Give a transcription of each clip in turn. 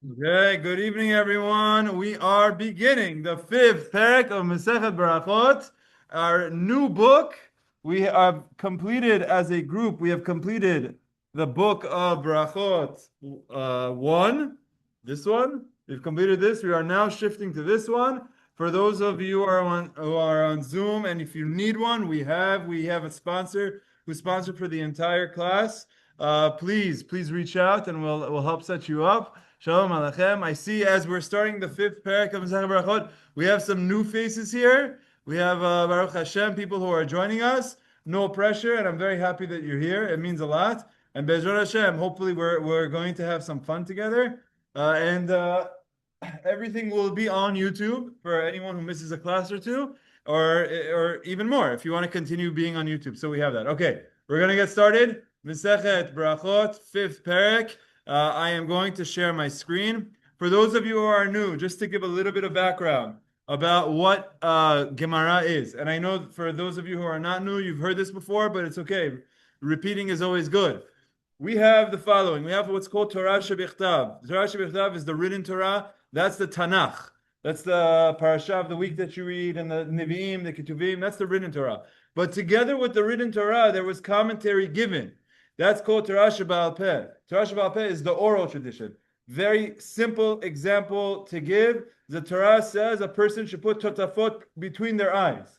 Okay, good evening, everyone. We are beginning the fifth Perek of Masechet Berachot, our new book. We have completed as a group, we have completed the book of Berachot 1, this one. We've completed this. We are now shifting to this one. For those of you who are on Zoom, and if you need one, we have a sponsor who sponsored for the entire class. Please reach out and we'll help set you up. Shalom Aleichem. I see as we're starting the fifth parak of Masechet Berachot, we have some new faces here. We have Baruch Hashem people who are joining us. No pressure, and I'm very happy that you're here. It means a lot. And Bezrat Hashem, hopefully we're going to have some fun together. And everything will be on YouTube for anyone who misses a class or two, or even more if you want to continue being on YouTube. So we have that. Okay, we're gonna get started. Masechet Berachot, fifth parak. I am going to share my screen. For those of you who are new, just to give a little bit of background about what Gemara is. And I know for those of you who are not new, you've heard this before, but it's okay. Repeating is always good. We have the following. We have what's called Torah Shebichtav. Torah Shebichtav is the written Torah. That's the Tanakh. That's the parasha of the week that you read, and the Nevi'im, the Ketuvim. That's the written Torah. But together with the written Torah, there was commentary given. That's called Torah Sheba'al Peh. Torah Sheba'al Peh is the oral tradition. Very simple example to give. The Torah says a person should put totafot between their eyes.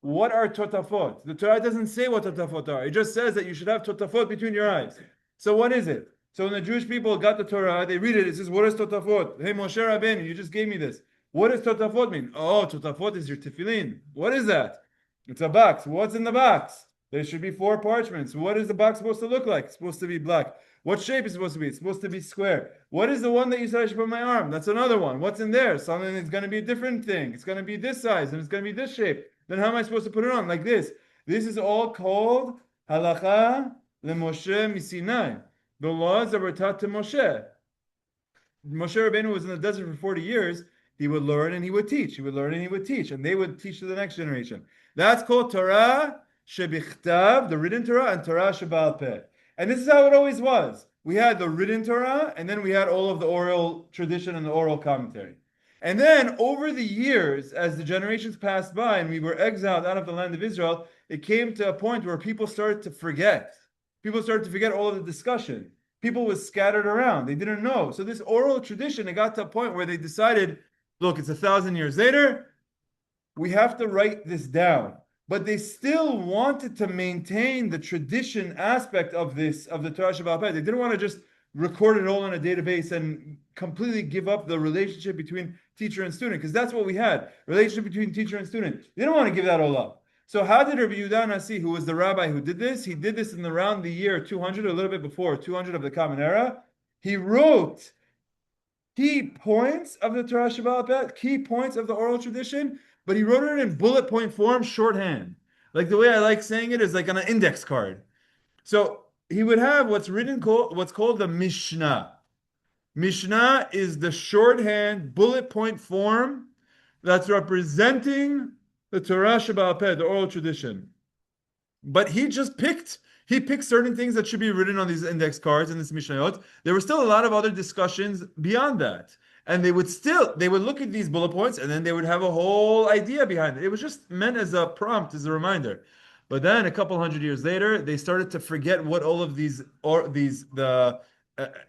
What are totafot? The Torah doesn't say what totafot are. It just says that you should have totafot between your eyes. So what is it? So when the Jewish people got the Torah, they read it. It says, what is totafot? Hey, Moshe Rabbeinu, you just gave me this. What does totafot mean? Oh, totafot is your tefillin. What is that? It's a box. What's in the box? There should be 4 parchments. What is the box supposed to look like? It's supposed to be black. What shape is it supposed to be? It's supposed to be square. What is the one that you said I should put on my arm? That's another one. What's in there? Something that's going to be a different thing. It's going to be this size and it's going to be this shape. Then how am I supposed to put it on? Like this. This is all called halacha leMoshe misinai. The laws that were taught to Moshe. Moshe Rabbeinu was in the desert for 40 years. He would learn and he would teach. He would learn and he would teach. And they would teach to the next generation. That's called Torah Shebichtav, the written Torah, and Torah Sheba'al Peh. And this is how it always was. We had the written Torah, and then we had all of the oral tradition and the oral commentary. And then over the years, as the generations passed by and we were exiled out of the land of Israel, it came to a point where people started to forget. People started to forget all of the discussion. People was scattered around. They didn't know. So this oral tradition, it got to a point where they decided, look, it's 1,000 years later. We have to write this down. But they still wanted to maintain the tradition aspect of this, of the Torah Sheba'al Peh. They didn't want to just record it all in a database and completely give up the relationship between teacher and student, because that's what we had, relationship between teacher and student. They didn't want to give that all up. So how did Rabbi Yehuda Nasi, who was the rabbi who did this, he did this in around the year 200, a little bit before 200 of the Common Era. He wrote key points of the Torah Sheba'al Peh, key points of the oral tradition, but he wrote it in bullet point form, shorthand. Like the way I like saying it is like on an index card. So he would have what's called the Mishnah. Mishnah is the shorthand bullet point form that's representing the Torah Sheba'al Peh, the oral tradition. But he picked certain things that should be written on these index cards in this Mishnayot. There were still a lot of other discussions beyond that. And they would look at these bullet points and then they would have a whole idea behind it. It was just meant as a prompt, as a reminder. But then a couple hundred years later, they started to forget what all of the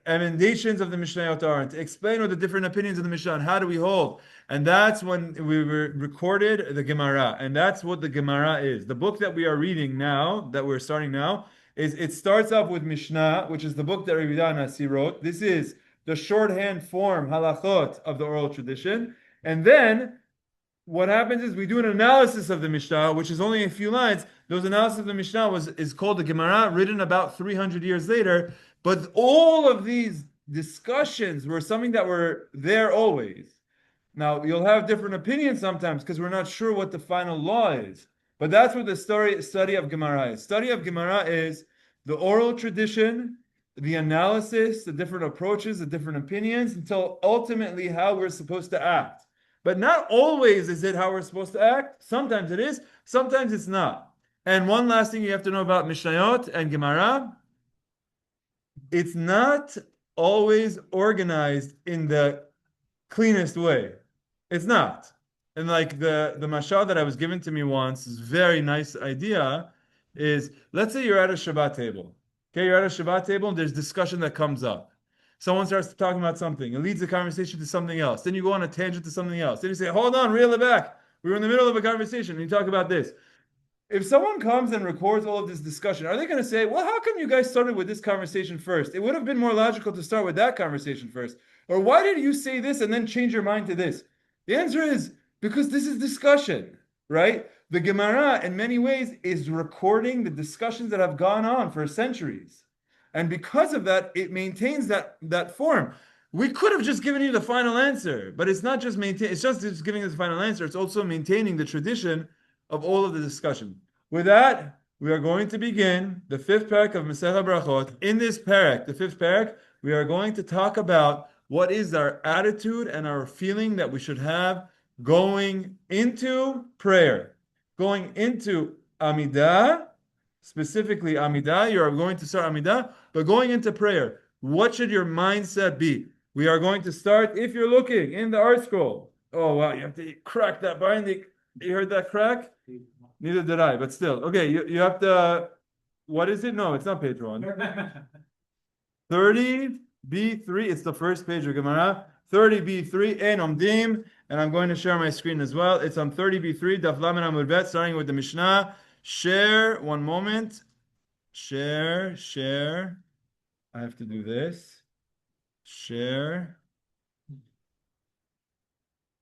emendations of the Mishnayot are, and to explain what the different opinions of the Mishnah and how do we hold. And that's when we recorded the Gemara. And that's what the Gemara is. The book that we are reading now, that we're starting now, it starts off with Mishnah, which is the book that Rabbi Yehuda Nasi wrote. This is the shorthand form, halachot, of the oral tradition. And then what happens is we do an analysis of the Mishnah, which is only a few lines. Those analysis of the Mishnah is called the Gemara, written about 300 years later. But all of these discussions were something that were there always. Now, you'll have different opinions sometimes because we're not sure what the final law is. But that's what the study of Gemara is. Study of Gemara is the oral tradition, the analysis, the different approaches, the different opinions, until ultimately how we're supposed to act. But not always is it how we're supposed to act. Sometimes it is, sometimes it's not. And one last thing you have to know about Mishnayot and Gemara, it's not always organized in the cleanest way. It's not. And like the mashal that I was given to me once is very nice idea is let's say you're at a Shabbat table. Okay, you're at a Shabbat table and there's discussion that comes up. Someone starts talking about something. It leads the conversation to something else. Then you go on a tangent to something else. Then you say, hold on, reel it back. We were in the middle of a conversation and you talk about this. If someone comes and records all of this discussion, are they going to say, well, how come you guys started with this conversation first? It would have been more logical to start with that conversation first. Or why did you say this and then change your mind to this? The answer is because this is discussion, right? The Gemara, in many ways, is recording the discussions that have gone on for centuries. And because of that, it maintains that form. We could have just given you the final answer, but it's not just maintain. It's just giving us the final answer. It's also maintaining the tradition of all of the discussion. With that, we are going to begin the fifth Perek of Masechah Berachot. In this Perek, the fifth Perek, we are going to talk about what is our attitude and our feeling that we should have going into prayer, going into Amidah, specifically Amidah. You are going to start Amidah, but going into prayer, what should your mindset be? We are going to start, if you're looking in the art scroll. Oh, wow, you have to crack that binding. You heard that crack? Neither did I, but still. Okay, you have to, what is it? No, it's not page 1. 30B3, it's the first page of Gemara. 30B3, Ein Omdim, and I'm going to share my screen as well. It's on 30B3, Daf Lamed Amud Bet, starting with the Mishnah. Share, one moment. Share. I have to do this. Share.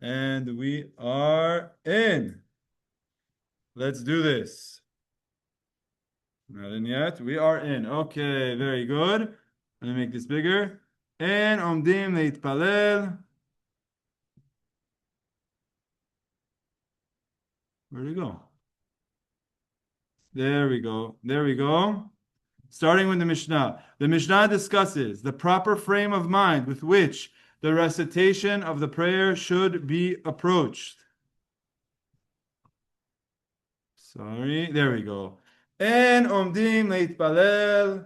And we are in. Let's do this. Not in yet. We are in. Okay, very good. Let me make this bigger. En omdim leitpalel. Where'd it go? There we go. Starting with the Mishnah. The Mishnah discusses the proper frame of mind with which the recitation of the prayer should be approached. Sorry, there we go. En omdim leitpalel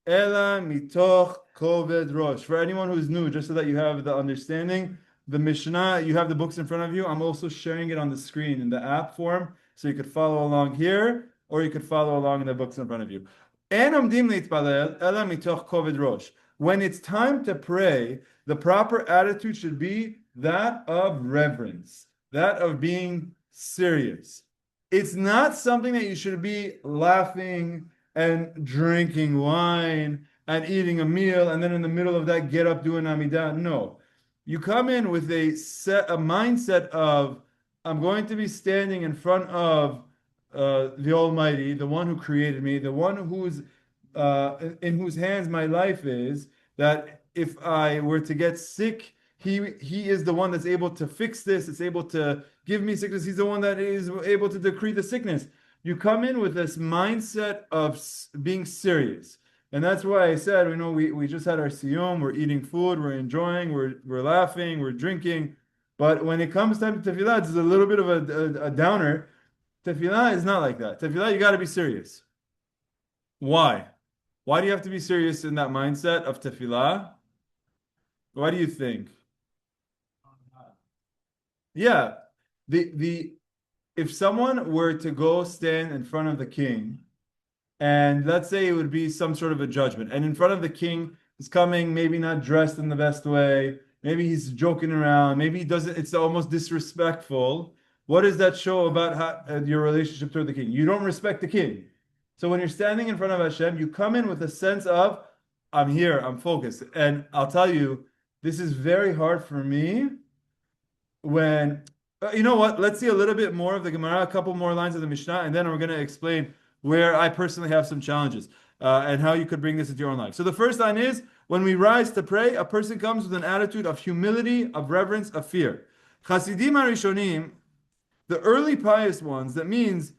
ela mitoch koved rosh. For anyone who's new, just so that you have the understanding, the Mishnah, you have the books in front of you. I'm also sharing it on the screen in the app form, so you could follow along here, or you could follow along in the books in front of you. En omdim leitpalel ela mitoch koved rosh. When it's time to pray, the proper attitude should be that of reverence, that of being serious. It's not something that you should be laughing and drinking wine and eating a meal and then in the middle of that get up doing Amidah. No. You come in with a mindset of I'm going to be standing in front of the Almighty, the one who created me, the one who's in whose hands my life is, that if I were to get sick, he is the one that's able to fix this. It's able to give me sickness. He's the one that is able to decree the sickness. You come in with this mindset of being serious. And that's why I said, we just had our siyum, we're eating food, we're enjoying, we're laughing, we're drinking. But when it comes time to tefillah, it's a little bit of a downer. Tefillah is not like that. Tefillah, you got to be serious. Why? Why do you have to be serious in that mindset of tefillah? Why do you think? Yeah, if someone were to go stand in front of the king, and let's say it would be some sort of a judgment, and in front of the king is coming, maybe not dressed in the best way, maybe he's joking around, maybe he doesn't, it's almost disrespectful. What does that show about your relationship toward the king? You don't respect the king. So when you're standing in front of Hashem, you come in with a sense of, I'm here, I'm focused. And I'll tell you, this is very hard for me when, you know what, let's see a little bit more of the Gemara, a couple more lines of the Mishnah, and then we're going to explain where I personally have some challenges and how you could bring this into your own life. So the first line is, when we rise to pray, a person comes with an attitude of humility, of reverence, of fear. Chasidim Harishonim, the early pious ones, that means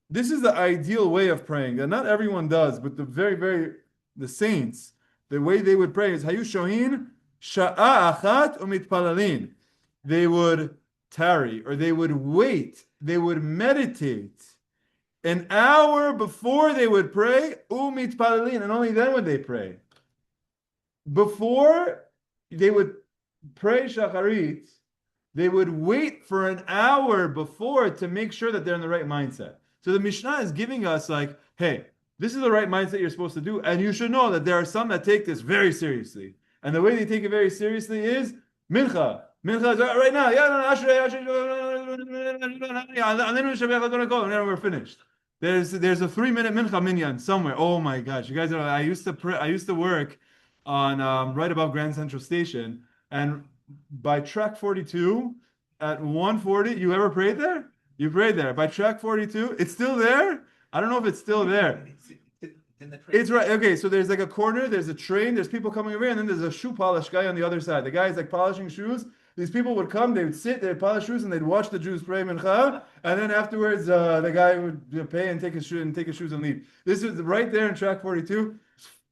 this is the ideal way of praying, and not everyone does, but the saints, the way they would pray is Hayu Shohin Sha'a Achat Umitpalalin. They would tarry, or they would wait, they would meditate an hour before they would pray, Umitpalalin, and only then would they pray. before they would pray shacharit, they would wait for an hour before to make sure that they're in the right mindset. So the Mishnah is giving us like, hey, this is the right mindset you're supposed to do, and you should know that there are some that take this very seriously. And the way they take it very seriously is mincha. Mincha is right now. Yeah, and then we're finished. There's a 3 minute mincha minyan somewhere. Oh my gosh, you guys know I used to work on right above Grand Central Station, and by track 42 at 140, you ever prayed there? You prayed there. By track 42, it's still there? I don't know if it's still there. It's right. Okay, so there's like a corner, there's a train, there's people coming over, and then there's a shoe polish guy on the other side. The guy is like polishing shoes. These people would come, they would sit, they'd polish shoes, and they'd watch the Jews pray mincha, and then afterwards, the guy would pay and take his shoes and leave. This is right there in track 42.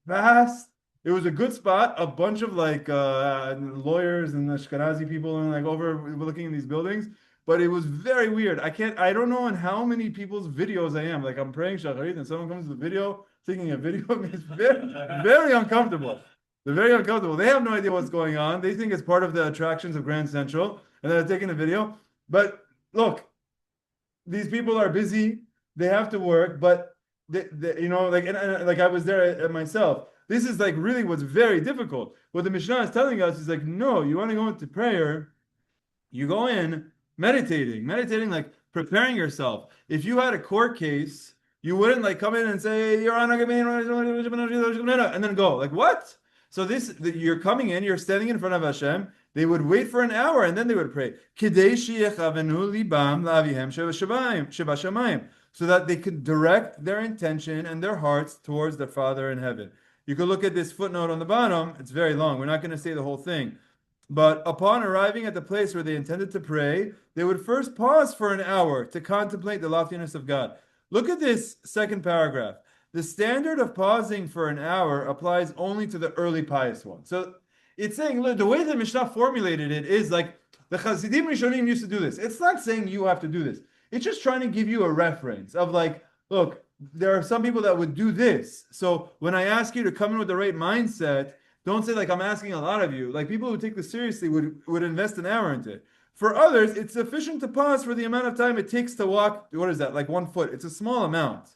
Fast. It was a good spot. A bunch of like lawyers and Ashkenazi people and like overlooking in these buildings. But it was very weird. I don't know in how many people's videos I am. Like I'm praying Shacharit and someone comes to the video, taking a video of me. It's very, very uncomfortable. They're very uncomfortable. They have no idea what's going on. They think it's part of the attractions of Grand Central and they're taking a video. But look, these people are busy. They have to work, but like I was there myself. This is like really what's very difficult. What the Mishnah is telling us is like, no, you want to go into prayer, you go in meditating, like preparing yourself. If you had a court case, you wouldn't like come in and say, Your Honor, and then go. Like, what? So you're coming in, you're standing in front of Hashem. They would wait for an hour and then they would pray. So that they could direct their intention and their hearts towards the Father in heaven. You could look at this footnote on the bottom. It's very long. We're not going to say the whole thing. But upon arriving at the place where they intended to pray, they would first pause for an hour to contemplate the loftiness of God. Look at this second paragraph. The standard of pausing for an hour applies only to the early pious ones. So it's saying, look, the way the Mishnah formulated it is like the Chassidim Rishonim used to do this. It's not saying you have to do this. It's just trying to give you a reference of like, look, there are some people that would do this. So when I ask you to come in with the right mindset, don't say like I'm asking a lot of you. Like people who take this seriously would invest an hour into it. For others, it's sufficient to pause for the amount of time it takes to walk. What is that? Like 1 foot. It's a small amount.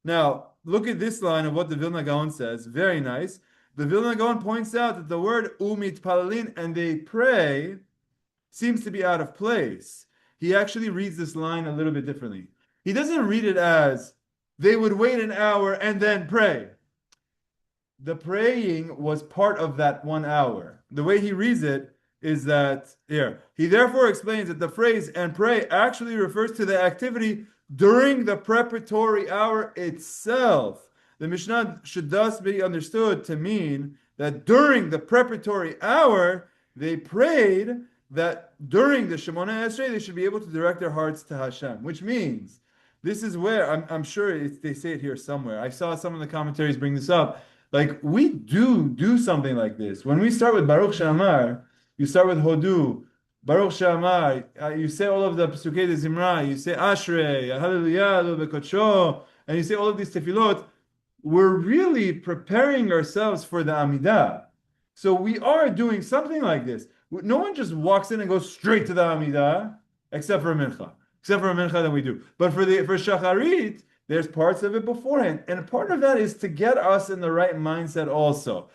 Now, look at this line of what the Vilna Gaon says. Very nice. The Vilna Gaon points out that the word umit palalin and they pray seems to be out of place. He actually reads this line a little bit differently. He doesn't read it as they would wait an hour and then pray. The praying was part of that 1 hour. The way he reads it is that here. He therefore explains that the phrase and pray actually refers to the activity during the preparatory hour itself. The Mishnah should thus be understood to mean that during the preparatory hour, they prayed that during the Shemona Esrei, they should be able to direct their hearts to Hashem, which means this is where I'm sure they say it here somewhere. I saw some of the commentaries bring this up. Like we do something like this. When we start with Baruch Shamar, you start with Hodu, Baruch Shamar, you say all of the Pesukei de Zimra, you say Ashrei, Hallelujah, Bekocho, and you say all of these tefillot. We're really preparing ourselves for the Amidah. So we are doing something like this. No one just walks in and goes straight to the Amidah, except for Mincha. Except for Mincha that we do. But for Shacharit, there's parts of it beforehand. And part of that is to get us in the right mindset also.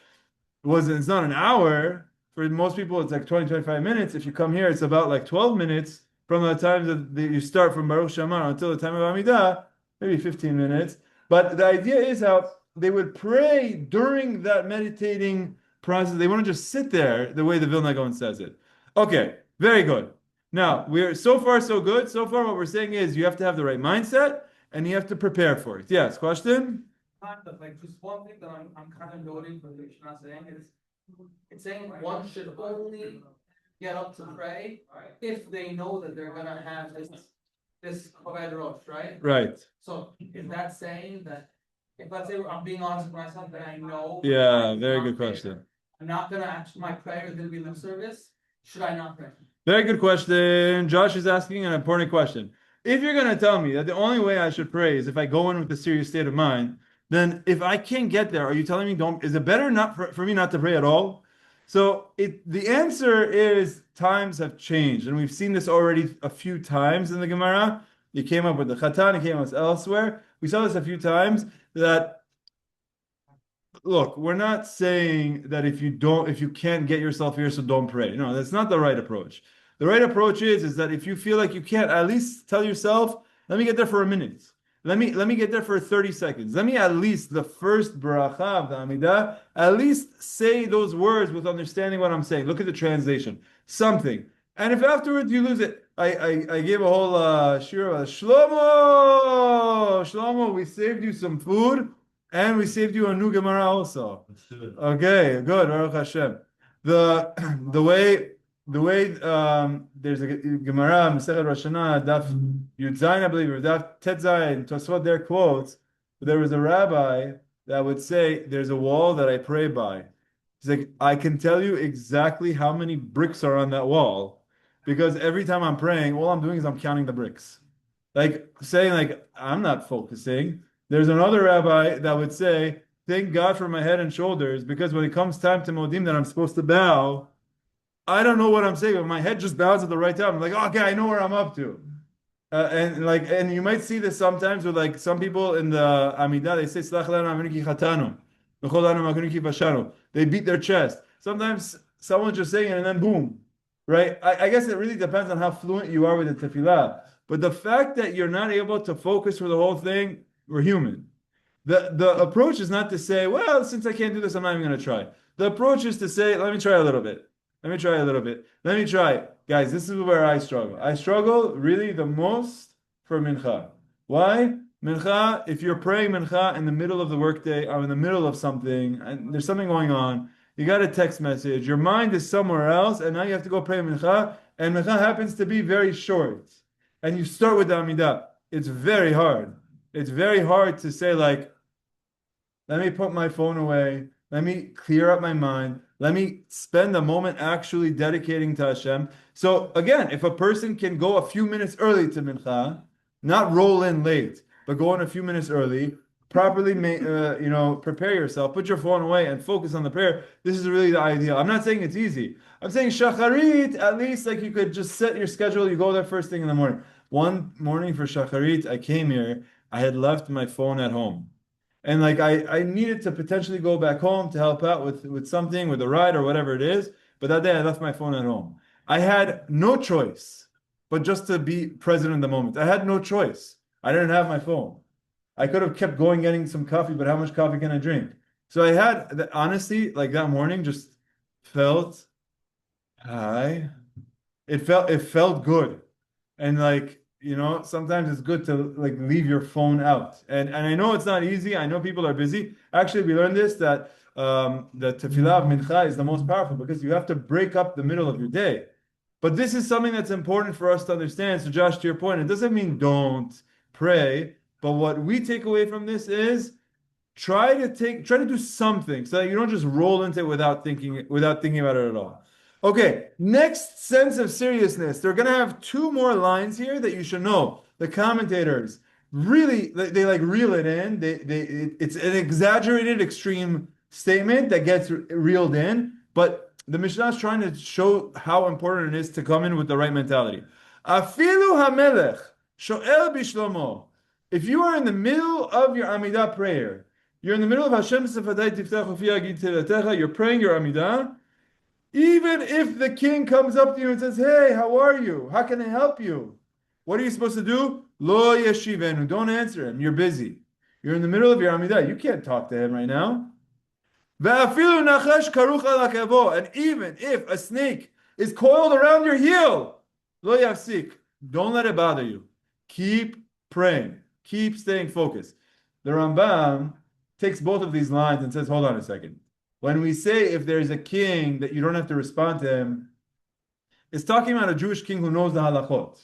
It's not an hour. For most people, it's like 20, 25 minutes. If you come here, it's about like 12 minutes from the time that you start from Baruch Shamar until the time of Amidah, maybe 15 minutes. But the idea is how they would pray during that meditating process. They want to just sit there the way the Vilna Gaon says it. Okay, very good. Now, we're so far so good. So far what we're saying is you have to have the right mindset and you have to prepare for it. Yes, question? Kind of like just one thing that I'm kind of noting from the Mishnah saying is it's saying one should only get up to pray if they know that they're gonna have this Choved Rosh, right? Right. So is that saying that if let's say I'm being honest with myself that I know Yeah, very good question. I'm not gonna actually my prayer is gonna be lip service, should I not pray? Very good question. Josh is asking an important question. If you're going to tell me that the only way I should pray is if I go in with a serious state of mind, then if I can't get there, are you telling me don't? Is it better not for me not to pray at all? So the answer is times have changed, and we've seen this already a few times in the Gemara. It came up with the Chatan, it came up elsewhere. We saw this a few times that look, we're not saying that if you can't get yourself here, so don't pray. No, that's not the right approach. The right approach is that if you feel like you can't, at least tell yourself, let me get there for a minute. Let me get there for 30 seconds. Let me at least the first bracha of the Amidah, at least say those words with understanding what I'm saying. Look at the translation. Something. And if afterwards you lose it, I gave a whole shira. Shlomo, we saved you some food. And we saved you a new Gemara also. Okay, good. Baruch Hashem. The the way there's a Gemara Masechet Rosh Hashanah Daf Yud Zayin, I believe, or Daf Tet Zayin. Tosfot there quotes. There was a rabbi that would say, "There's a wall that I pray by." He's like, "I can tell you exactly how many bricks are on that wall, because every time I'm praying, all I'm doing is I'm counting the bricks." Like saying, like, I'm not focusing. There's another rabbi that would say, thank God for my head and shoulders, because when it comes time to Modim that I'm supposed to bow, I don't know what I'm saying, but my head just bows at the right time. I'm like, okay, I know where I'm up to. And you might see this sometimes with like some people in the Amidah, they say, Slach lanu avinu ki chatanu, v'chol lanu avinu ki bashanu. They beat their chest. Sometimes someone's just saying it and then boom, right? I guess it really depends on how fluent you are with the tefillah. But the fact that you're not able to focus for the whole thing, we're human. The approach is not to say, well, since I can't do this, I'm not even going to try. The approach is to say, let me try a little bit. Let me try a little bit. Let me try. Guys, this is where I struggle. I struggle really the most for mincha. Why? Mincha, if you're praying mincha in the middle of the workday, or in the middle of something, and there's something going on, you got a text message, your mind is somewhere else, and now you have to go pray mincha, and mincha happens to be very short. And you start with the Amidah. It's very hard. It's very hard to say, like, let me put my phone away. Let me clear up my mind. Let me spend a moment actually dedicating to Hashem. So again, if a person can go a few minutes early to Mincha, not roll in late, but go in a few minutes early, properly, prepare yourself, put your phone away, and focus on the prayer. This is really the ideal. I'm not saying it's easy. I'm saying shacharit, at least like you could just set your schedule. You go there first thing in the morning. One morning for shacharit, I came here. I had left my phone at home. And like I needed to potentially go back home to help out with something, with a ride or whatever it is. But that day I left my phone at home. I had no choice but just to be present in the moment. I had no choice. I didn't have my phone. I could have kept going getting some coffee, but how much coffee can I drink? So I had, honestly, like that morning just felt high. It felt good. And like, sometimes it's good to like leave your phone out. And I know it's not easy. I know people are busy. Actually, we learned this that the tefillah of mincha is the most powerful because you have to break up the middle of your day. But this is something that's important for us to understand. So, Josh, to your point, it doesn't mean don't pray. But what we take away from this is try to do something so that you don't just roll into it without thinking about it at all. Okay, next sense of seriousness. They're gonna have two more lines here that you should know. The commentators really they like reel it in. It's an exaggerated extreme statement that gets reeled in, but the Mishnah is trying to show how important it is to come in with the right mentality. Afilu hamelech shoel bishlomo. If you are in the middle of your Amidah prayer, you're in the middle of Hashem Sefadai Tiftach Ufi Agid Teretecha, you're praying your Amidah, even if the king comes up to you and says, hey, how are you? How can I help you? What are you supposed to do? Lo yeshivenu. Don't answer him. You're busy. You're in the middle of your Amidah. You can't talk to him right now. Ve'afilu nachash karuch al hakavo. And even if a snake is coiled around your heel, lo yafsik. Don't let it bother you. Keep praying. Keep staying focused. The Rambam takes both of these lines and says, hold on a second. When we say if there's a king that you don't have to respond to him, it's talking about a Jewish king who knows the halachot.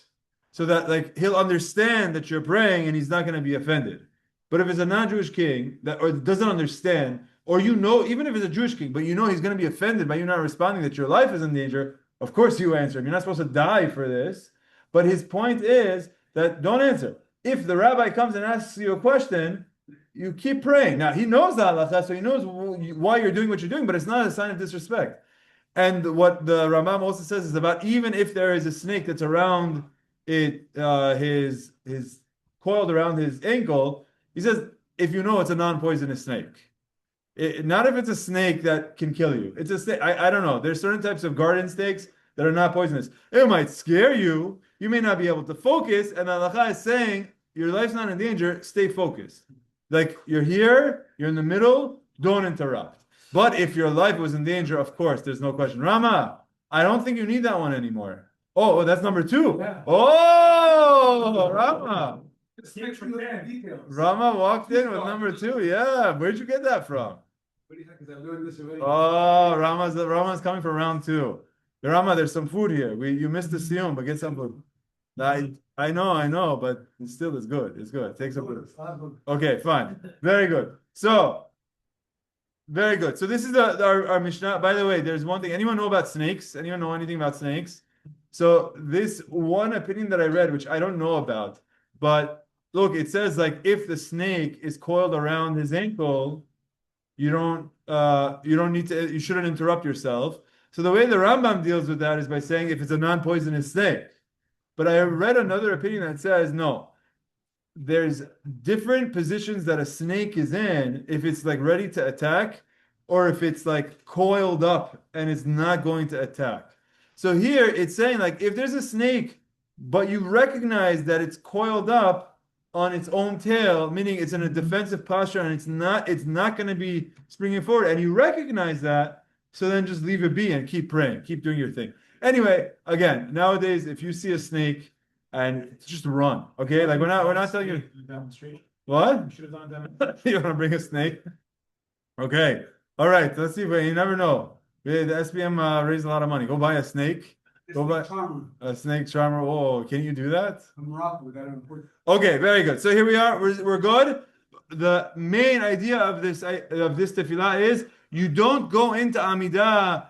So that like he'll understand that you're praying and he's not going to be offended. But if it's a non-Jewish king that or doesn't understand, or even if it's a Jewish king, but he's going to be offended by you not responding that your life is in danger, of course you answer him. You're not supposed to die for this. But his point is that don't answer. If the rabbi comes and asks you a question, you keep praying. Now he knows the halacha, so he knows why you're doing what you're doing, but it's not a sign of disrespect. And what the Rambam also says is about even if there is a snake that's around it, his coiled around his ankle, he says if you know it's a non-poisonous snake. Not if it's a snake that can kill you. It's a snake. I don't know. There's certain types of garden snakes that are not poisonous. It might scare you. You may not be able to focus. And Allah is saying your life's not in danger. Stay focused. Like you're here, you're in the middle. Don't interrupt. But if your life was in danger, of course, there's no question. Rama, I don't think you need that one anymore. Oh, that's number two. Yeah. Oh, Rama. Just make sure the details. Rama walked in with number two. Yeah. Where'd you get that from? What do you think? Because I'm doing this already. Oh, Rama's coming for round two. Rama, there's some food here. You missed the siyum, but get some food. I know, but it still is good. It's good. Take some food. Okay, fine. Very good. So, very good. So this is our Mishnah. By the way, there's one thing. Anyone know about snakes? Anyone know anything about snakes? So this one opinion that I read, which I don't know about, but look, it says like if the snake is coiled around his ankle, you don't need to, you shouldn't interrupt yourself. So the way the Rambam deals with that is by saying if it's a non-poisonous snake. But I read another opinion that says no, there's different positions that a snake is in if it's like ready to attack or if it's like coiled up and it's not going to attack. So here it's saying like if there's a snake, but you recognize that it's coiled up on its own tail, meaning it's in a defensive posture and it's not going to be springing forward, and you recognize that, so then just leave it be and keep praying, keep doing your thing. Anyway, again, nowadays if you see a snake and just run, okay? Like we're not telling you Demonstration. what? You should have done a demonstration. You want to bring a snake? Okay, all right. Let's see, but you never know. The SPM raised a lot of money. Go buy a snake. Go buy Charmer. a snake charmer. Oh, can you do that? From Morocco, we got to import. Okay, very good. So here we are. We're good. The main idea of this tefillah is you don't go into Amidah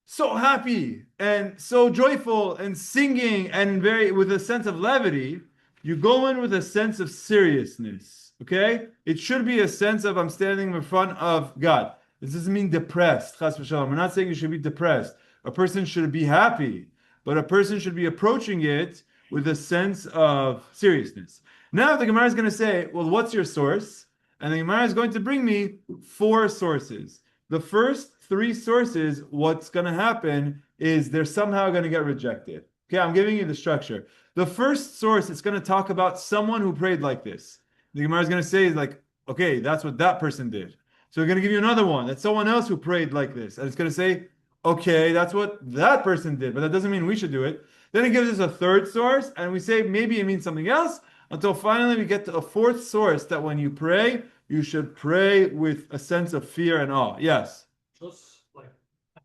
so happy and so joyful and singing and very with a sense of levity. You go in with a sense of seriousness. Okay, it should be a sense of I'm standing in front of God. This doesn't mean depressed. Chas v'shalom. We're not saying you should be depressed. A person should be happy, but a person should be approaching it with a sense of seriousness. Now the Gemara is going to say, well, what's your source? And the Gemara is going to bring me 4 sources. The first 3 sources, what's going to happen is they're somehow going to get rejected. Okay, I'm giving you the structure. The first source, it's going to talk about someone who prayed like this. The Gemara is going to say, like, okay, that's what that person did. So we're going to give you another one. That's someone else who prayed like this. And it's going to say, okay, that's what that person did, but that doesn't mean we should do it. Then it gives us a third source, and we say maybe it means something else, until finally we get to a fourth source that when you pray, you should pray with a sense of fear and awe. Yes? Just like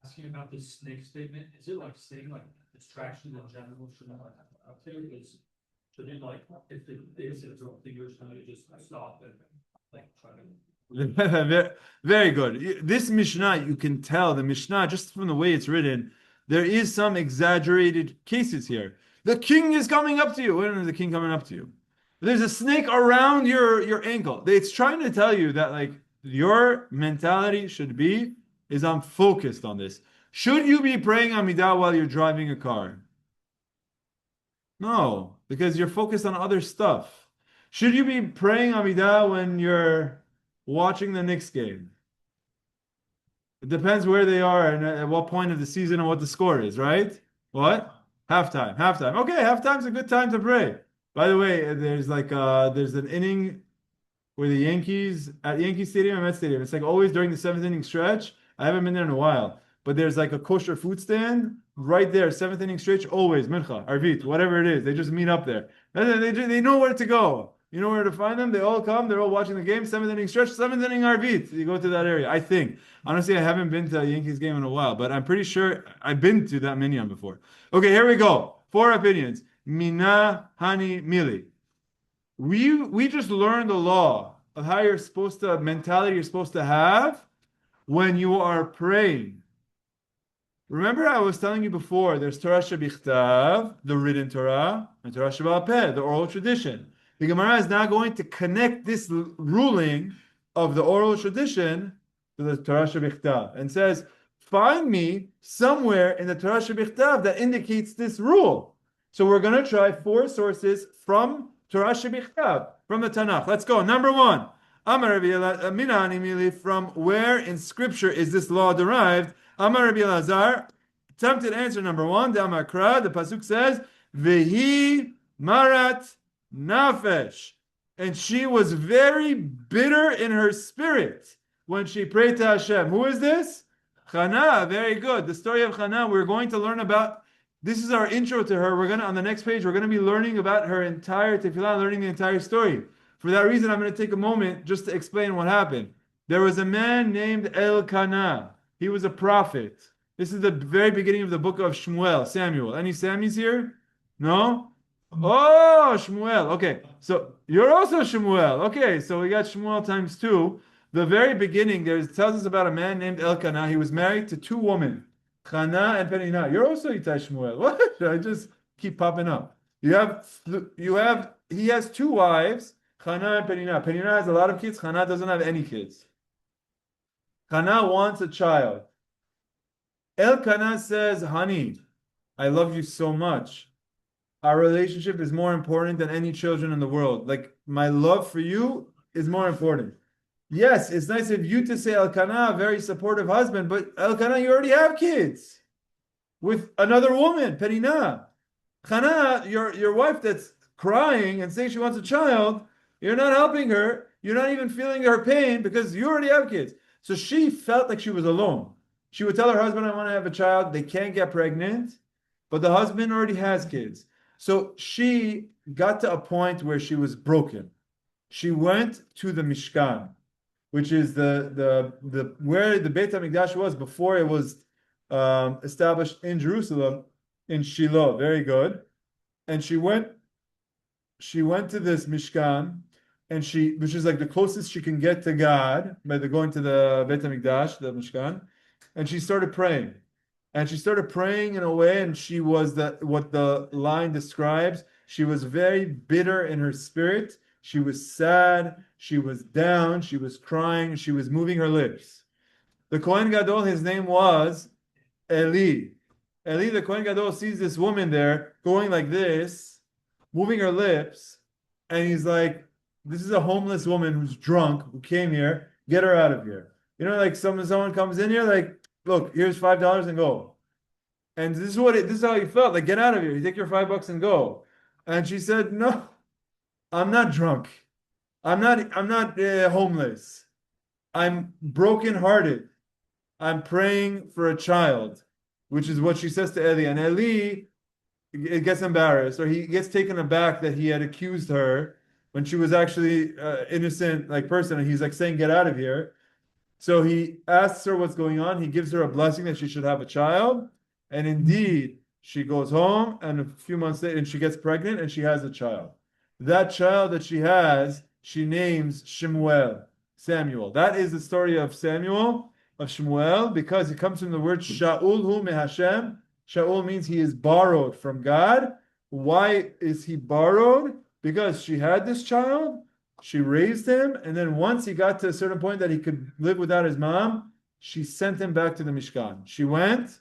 asking about this snake statement, is it like saying like distractions in general should not like up there? Because should it like if they say it's wrong thing, you're just gonna just stop and like try to. Very good. This Mishnah, you can tell the Mishnah just from the way it's written. There is some exaggerated cases here. The king is coming up to you. When is the king coming up to you? There's a snake around your ankle. It's trying to tell you that like your mentality should be is I'm focused on this. Should you be praying Amidah while you're driving a car? No, because you're focused on other stuff. Should you be praying Amidah when you're watching the Knicks game? It depends where they are and at what point of the season and what the score is, right? What? Halftime. Halftime. Okay, halftime's a good time to pray. By the way, there's an inning where the Yankees at Yankee Stadium and Met Stadium. It's like always during the 7th inning stretch. I haven't been there in a while, but there's like a kosher food stand right there, 7th inning stretch. Always mincha, arvit, whatever it is. They just meet up there. They know where to go. You know where to find them? They all come. They're all watching the game. 7th inning stretch, 7th inning arvit. You go to that area. I think. Honestly, I haven't been to a Yankees game in a while, but I'm pretty sure I've been to that minyan before. Okay, here we go. 4 opinions. Mina, Hani, Mili. We just learned the law of how you're supposed to, mentality you're supposed to have when you are praying. Remember I was telling you before, there's Torah Shebichtav, the written Torah, and Torah Sheba'al Peh, the oral tradition. The Gemara is now going to connect this ruling of the oral tradition to the Torah Shebichtav and says, find me somewhere in the Torah Shebichtav that indicates this rule. So we're going to try 4 sources from Torah Shebichtav, from the Tanakh. Let's go. Number 1. Amar Rabbi Elazar, from where in Scripture is this law derived? Amar Rabbi Elazar, attempted answer number 1, the Amakra, the Pasuk says, Vehi Marat Nafesh. And she was very bitter in her spirit when she prayed to Hashem. Who is this? Chana, very good. The story of Chana, we're going to learn about. This is our intro to her. We're going to, on the next page, we're going to be learning about her entire tefillah, learning the entire story. For that reason, I'm going to take a moment just to explain what happened. There was a man named Elkanah. He was a prophet. This is the very beginning of the book of Shmuel, Samuel. Any Sammys here? No? Oh, Shmuel. Okay, so you're also Shmuel. Okay, so we got Shmuel times 2. The very beginning, there tells us about a man named Elkanah. He was married to 2 women, Chana and Penina. You're also Itai Shmuel. What? I just keep popping up. He has 2 wives, Chana and Penina. Penina has a lot of kids. Chana doesn't have any kids. Chana wants a child. Elkanah says, honey, I love you so much. Our relationship is more important than any children in the world. Like, my love for you is more important. Yes, it's nice of you to say Elkanah, a very supportive husband, but Elkanah, you already have kids with another woman, Penina. Chana, your wife that's crying and saying she wants a child, you're not helping her. You're not even feeling her pain because you already have kids. So she felt like she was alone. She would tell her husband, I want to have a child. They can't get pregnant, but the husband already has kids. So she got to a point where she was broken. She went to the Mishkan, which is the where the Beit HaMikdash was before it was established in Jerusalem, in Shiloh. Very good. And she went to this Mishkan, and which is like the closest she can get to God by going to the Beit HaMikdash, the Mishkan, and she started praying. And she started praying in a way, and she was what the line describes. She was very bitter in her spirit. She was sad. She was down. She was crying. She was moving her lips. The Kohen Gadol, his name was Eli. Eli, the Kohen Gadol, sees this woman there going like this, moving her lips, and he's like, this is a homeless woman who's drunk, who came here. Get her out of here. You know, like someone comes in here, like, look, here's $5 and go. And this is how he felt. Like, get out of here. You take your $5 and go. And she said, no, I'm not drunk. I'm not homeless. I'm brokenhearted. I'm praying for a child, which is what she says to Eli. And Eli gets embarrassed, or he gets taken aback that he had accused her when she was actually innocent person. And he's like saying, get out of here. So he asks her what's going on. He gives her a blessing that she should have a child. And indeed, she goes home, and a few months later, and she gets pregnant, and she has a child. That child that she has, she names Shemuel, Samuel. That is the story of Samuel, of Shemuel, because it comes from the word Shaul hu me Hashem. Shaul means he is borrowed from God. Why is he borrowed? Because she had this child, she raised him, and then once he got to a certain point that he could live without his mom, she sent him back to the Mishkan. She went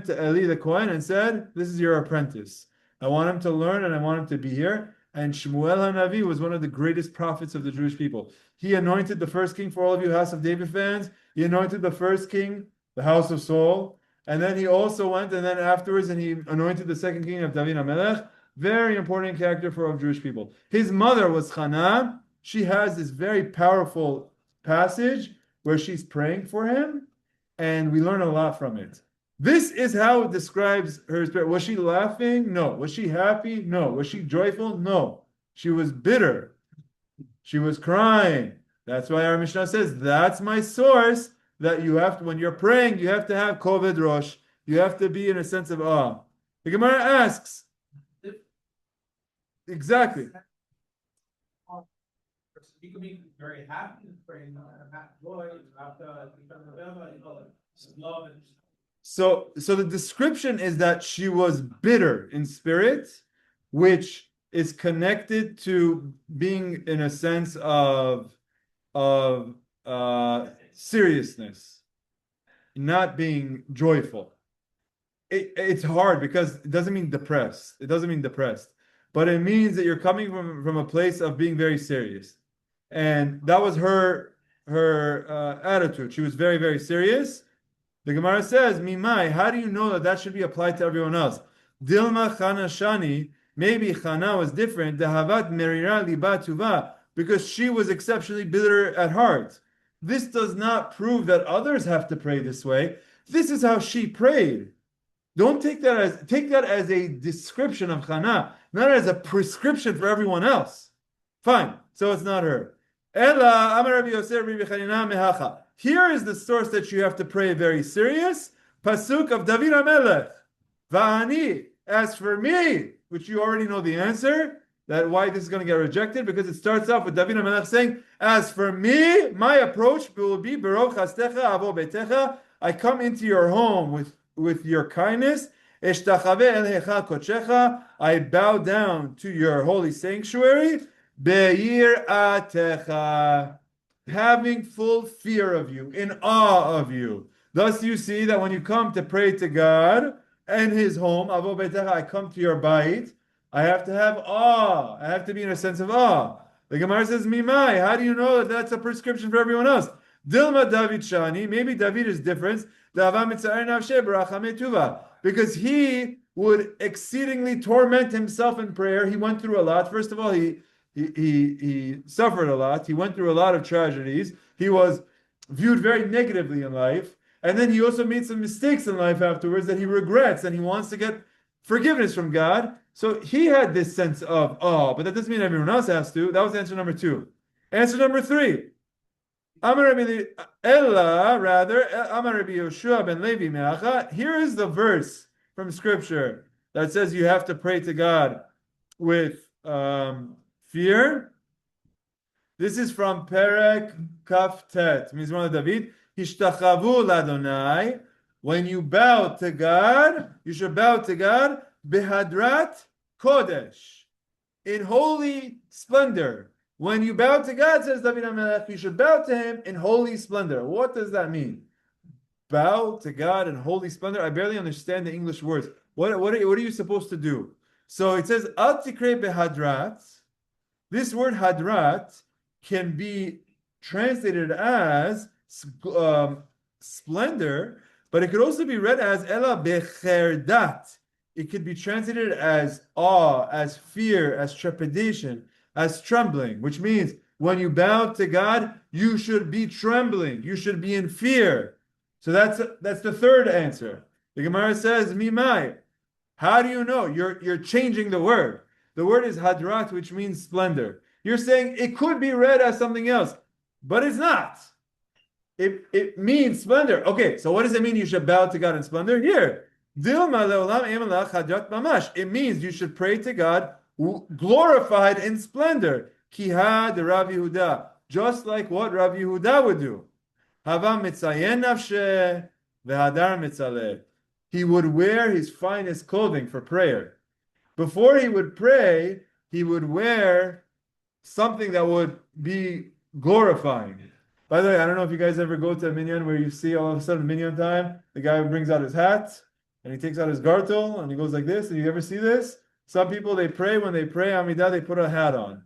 to Eli the Kohen and said, this is your apprentice. I want him to learn and I want him to be here. And Shmuel HaNavi was one of the greatest prophets of the Jewish people. He anointed the first king, for all of you House of David fans, he anointed the first king, the house of Saul. And then he also went, and then afterwards, and he anointed the second king of David HaMelech. Very important character for all Jewish people. His mother was Chana. She has this very powerful passage where she's praying for him, and we learn a lot from it. This is how it describes her spirit. Was she laughing? No. Was she happy? No. Was she joyful? No. She was bitter. She was crying. That's why our Mishnah says, that's my source, that you have to, when you're praying, you have to have koved rosh. You have to be in a sense of awe. The Gemara asks, exactly. You could be very happy, very joy, love and So the description is that she was bitter in spirit, which is connected to being in a sense of seriousness, not being joyful. It's hard because it doesn't mean depressed. It doesn't mean depressed, but it means that you're coming from a place of being very serious, and that was her attitude. She was very very serious. The Gemara says, "Mimai, how do you know that that should be applied to everyone else?" Dilma Chana Shani, maybe Chana was different. Dehavat merira liba tuva, because she was exceptionally bitter at heart. This does not prove that others have to pray this way. This is how she prayed. Don't take that as a description of Chana, not as a prescription for everyone else. Fine, so it's not her. Ella Amar Rabbi Yosef Rabbi Chanina mehacha. Here is the source that you have to pray very serious. Pasuk of David HaMelech. Va'ani. As for me, which you already know the answer, that why this is going to get rejected, because it starts off with David HaMelech saying, as for me, my approach will be, Berachot 30B-31A. I come into your home with your kindness. I bow down to your holy sanctuary. Having full fear of you, in awe of you. Thus you see that when you come to pray to God and His home, I come to your bait, I have to have awe. I have to be in a sense of awe. The Gemara says, Mimai, how do you know that that's a prescription for everyone else? Dilma David Shani, maybe David is different, because he would exceedingly torment himself in prayer. He went through a lot. First of all, he suffered a lot. He went through a lot of tragedies. He was viewed very negatively in life. And then he also made some mistakes in life afterwards that he regrets and he wants to get forgiveness from God. So he had this sense of awe, but that doesn't mean everyone else has to. That was answer number 2. Answer number 3. Amar Rabbi Ella, rather, Amar Rabbi Yoshua ben Levi me'acha. Here is the verse from Scripture that says you have to pray to God with fear. This is from Perek Kaf Tet, Mizmor David. Hishtachavu ladonai. When you bow to God, you should bow to God behadrat kodesh, in holy splendor. When you bow to God, says David HaMelech, you should bow to Him in holy splendor. What does that mean? Bow to God in holy splendor. I barely understand the English words. What are you supposed to do? So it says al tikre behadrat. This word hadrat can be translated as splendor, but it could also be read as ela becherdat. It could be translated as awe, as fear, as trepidation, as trembling, which means when you bow to God, you should be trembling. You should be in fear. So that's the third answer. The Gemara says, Mimai. How do you know? You're changing the word. The word is hadrat, which means splendor. You're saying it could be read as something else, but it's not. It means splendor. Okay, so what does it mean you should bow to God in splendor? Here. It means you should pray to God glorified in splendor. Kiha de Rabbi Yehuda. Just like what Rabbi Yehuda would do. Hava mitzayen nafshe v'hadar mitzaleh. He would wear his finest clothing for prayer. Before he would pray, he would wear something that would be glorifying. By the way, I don't know if you guys ever go to a minyan where you see all of a sudden minyan time, the guy brings out his hat and he takes out his gartel and he goes like this. And you ever see this? Some people, they pray, when they pray Amidah, they put a hat on.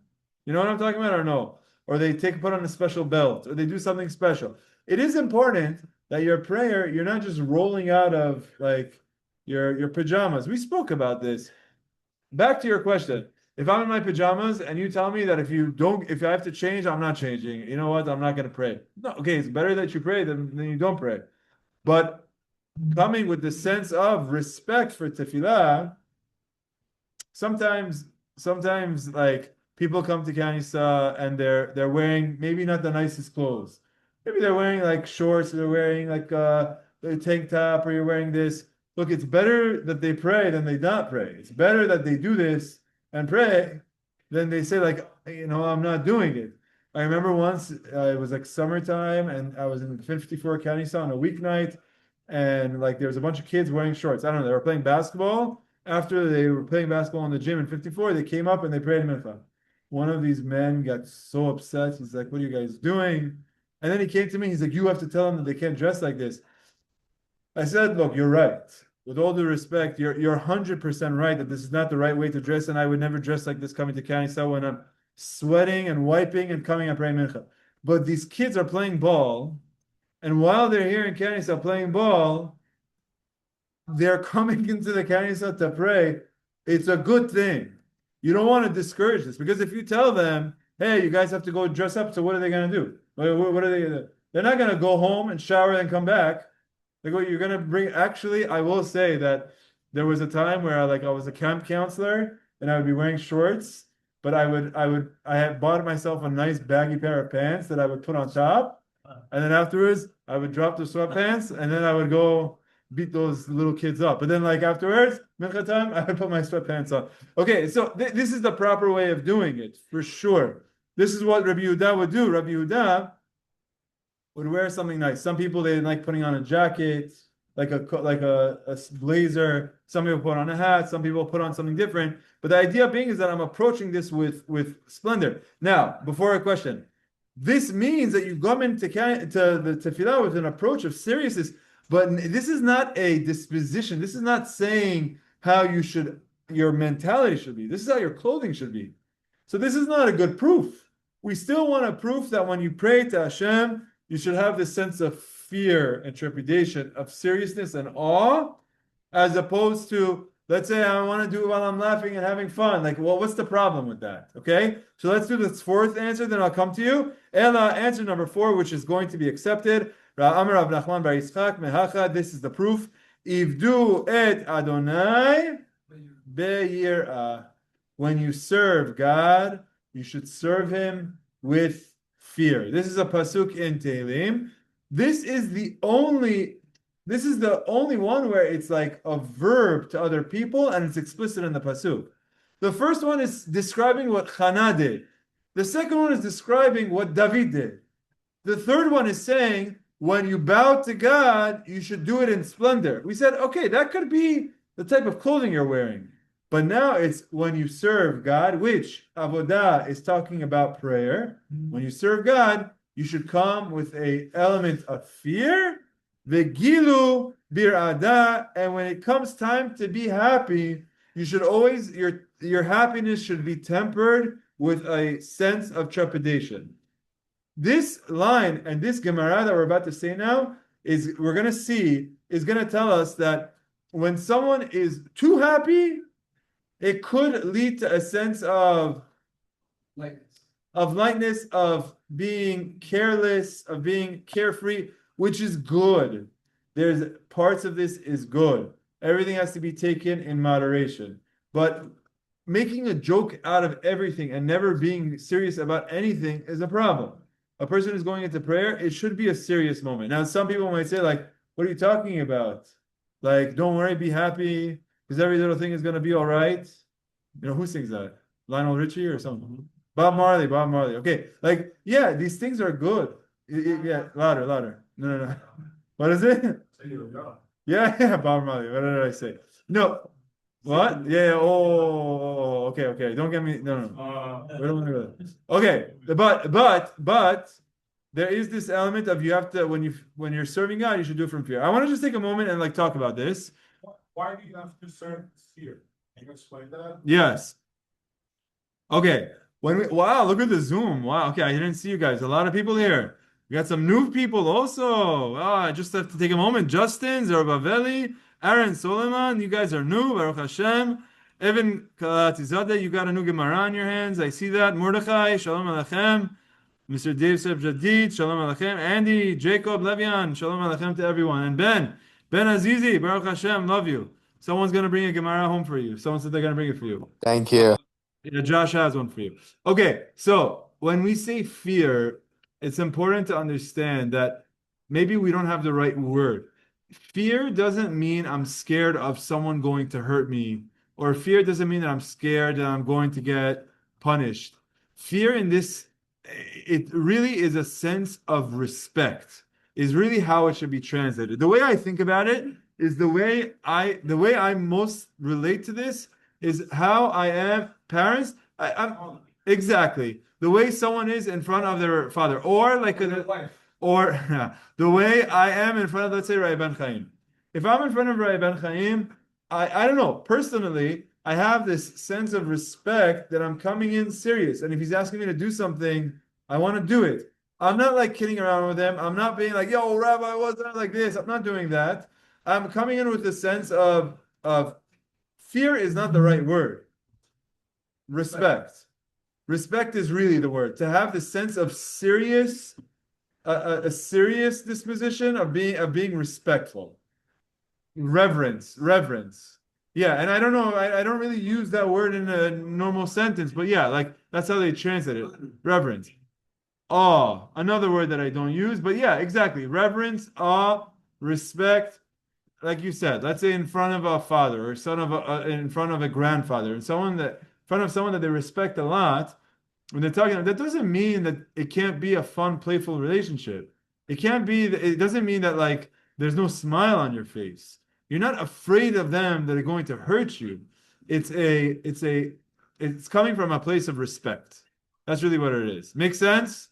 You know what I'm talking about or no? Or they put on a special belt, or they do something special. It is important that your prayer, you're not just rolling out of like your pajamas. We spoke about this. Back to your question. If I'm in my pajamas and you tell me that if I have to change, I'm not changing. You know what? I'm not going to pray. No, okay, it's better that you pray than you don't pray. But coming with the sense of respect for tefillah, sometimes like people come to Kanisa and they're wearing maybe not the nicest clothes. Maybe they're wearing like shorts, or they're wearing like a tank top, or you're wearing this. Look, it's better that they pray than they not pray. It's better that they do this and pray than they say like, I'm not doing it. I remember once it was like summertime and I was in 54 Kanisa on a weeknight, and like there was a bunch of kids wearing shorts. I don't know, they were playing basketball after they were playing basketball in the gym in 54, they came up and they prayed mincha. One of these men got so upset. He's like, "What are you guys doing?" And then he came to me. He's like, "You have to tell them that they can't dress like this." I said, "Look, you're right. With all due respect, you're 100% right that this is not the right way to dress, and I would never dress like this coming to Canisa when I'm sweating and wiping and coming and praying mincha. But these kids are playing ball, and while they're here in Canisa playing ball, they're coming into the Kanisa to pray. It's a good thing. You don't want to discourage this because if you tell them, hey, you guys have to go dress up, so what are they going to do? What are they going to do? They're not going to go home and shower and come back. They go, you're going to bring, actually, I will say that there was a time where I was a camp counselor and I would be wearing shorts, but I had bought myself a nice baggy pair of pants that I would put on top. And then afterwards, I would drop the sweatpants and then I would go beat those little kids up. But then, afterwards, mincha time, I would put my sweatpants on. Okay, so this is the proper way of doing it, for sure. This is what Rabbi Yehuda would do. Rabbi Yehuda would wear something nice. Some people, they didn't like putting on a jacket, like a blazer. Some people put on a hat. Some people put on something different. But the idea being is that I'm approaching this with splendor. Now, before a question, this means that you come into the tefillah with an approach of seriousness. But this is not a disposition. This is not saying how your mentality should be. This is how your clothing should be. So this is not a good proof. We still want a proof that when you pray to Hashem, you should have this sense of fear and trepidation, of seriousness and awe, as opposed to, let's say, I want to do it while I'm laughing and having fun. What's the problem with that? Okay? So let's do this fourth answer, then I'll come to you. Ella, answer number 4, which is going to be accepted. This is the proof. Ivdu et Adonai be'yirah. When you serve God, you should serve Him with fear. This is a pasuk in Tehillim. This is the only one where it's like a verb to other people and it's explicit in the pasuk. The first one is describing what Hannah did. The second one is describing what David did. The third one is saying, when you bow to God, you should do it in splendor. We said, okay, that could be the type of clothing you're wearing. But now it's when you serve God, which Avodah is talking about prayer. When you serve God, you should come with an element of fear, Vegilu bir'ada, and when it comes time to be happy, you should always, your happiness should be tempered with a sense of trepidation. This line and this Gemara that we're about to say now is going to tell us that when someone is too happy, it could lead to a sense of lightness, of being careless, of being carefree, which is good. There's parts of this is good. Everything has to be taken in moderation. But making a joke out of everything and never being serious about anything is a problem. A person is going into prayer, it should be a serious moment. Now, some people might say, what are you talking about? Don't worry, be happy, because every little thing is going to be all right. Who sings that? Lionel Richie or something? Bob Marley. Okay, these things are good. Yeah, louder. No. What is it? Yeah, Bob Marley. What did I say? No. What? Yeah. Oh. Okay. Don't get me. No. We don't want to go there. Okay, but there is this element of you have to when you're serving God, you should do it from fear. I want to just take a moment and talk about this. Why do you have to serve fear? Can you explain that? Yes. Okay. Wow, look at the Zoom. Wow. Okay, I didn't see you guys. A lot of people here. We got some new people also. I just have to take a moment. Justin, Zerubbabeli, Aaron Solomon, you guys are new. Baruch Hashem. Evan Kalatizadeh, you got a new Gemara in your hands. I see that. Mordechai, Shalom Alechem. Mr. Dave Seb Jadid, Shalom Alechem. Andy, Jacob, Levian, Shalom Alechem to everyone. And Ben Azizi, Baruch Hashem, love you. Someone's going to bring a Gemara home for you. Someone said they're going to bring it for you. Thank you. Yeah, Josh has one for you. Okay, so when we say fear, it's important to understand that maybe we don't have the right word. Fear doesn't mean I'm scared of someone going to hurt me, or fear doesn't mean that I'm scared that I'm going to get punished. Fear in this, it really is a sense of respect, is really how it should be translated. The way I think about it is the way I most relate to this is how I am parents. I'm exactly the way someone is in front of their father, or like or the way I am in front of, let's say, Rabbi Ben Chaim. If I'm in front of Rabbi Ben Chaim, I don't know, personally, I have this sense of respect that I'm coming in serious. And if he's asking me to do something, I want to do it. I'm not like kidding around with him. I'm not being like, yo, Rabbi, what's that like this? I'm not doing that. I'm coming in with a sense of fear is not the right word. Respect. Respect is really the word. To have the sense of serious, a serious disposition of being respectful. Reverence. Yeah, and I don't know, I don't really use that word in a normal sentence, but yeah, like that's how they translate it. Reverence. Awe, another word that I don't use, but yeah, exactly. Reverence, awe, respect, like you said, let's say in front of a father or in front of a grandfather, and in front of someone that they respect a lot, when they're talking, that doesn't mean that it can't be a fun, playful relationship. It doesn't mean that like there's no smile on your face. You're not afraid of them that are going to hurt you. It's coming from a place of respect. That's really what it is. Make sense?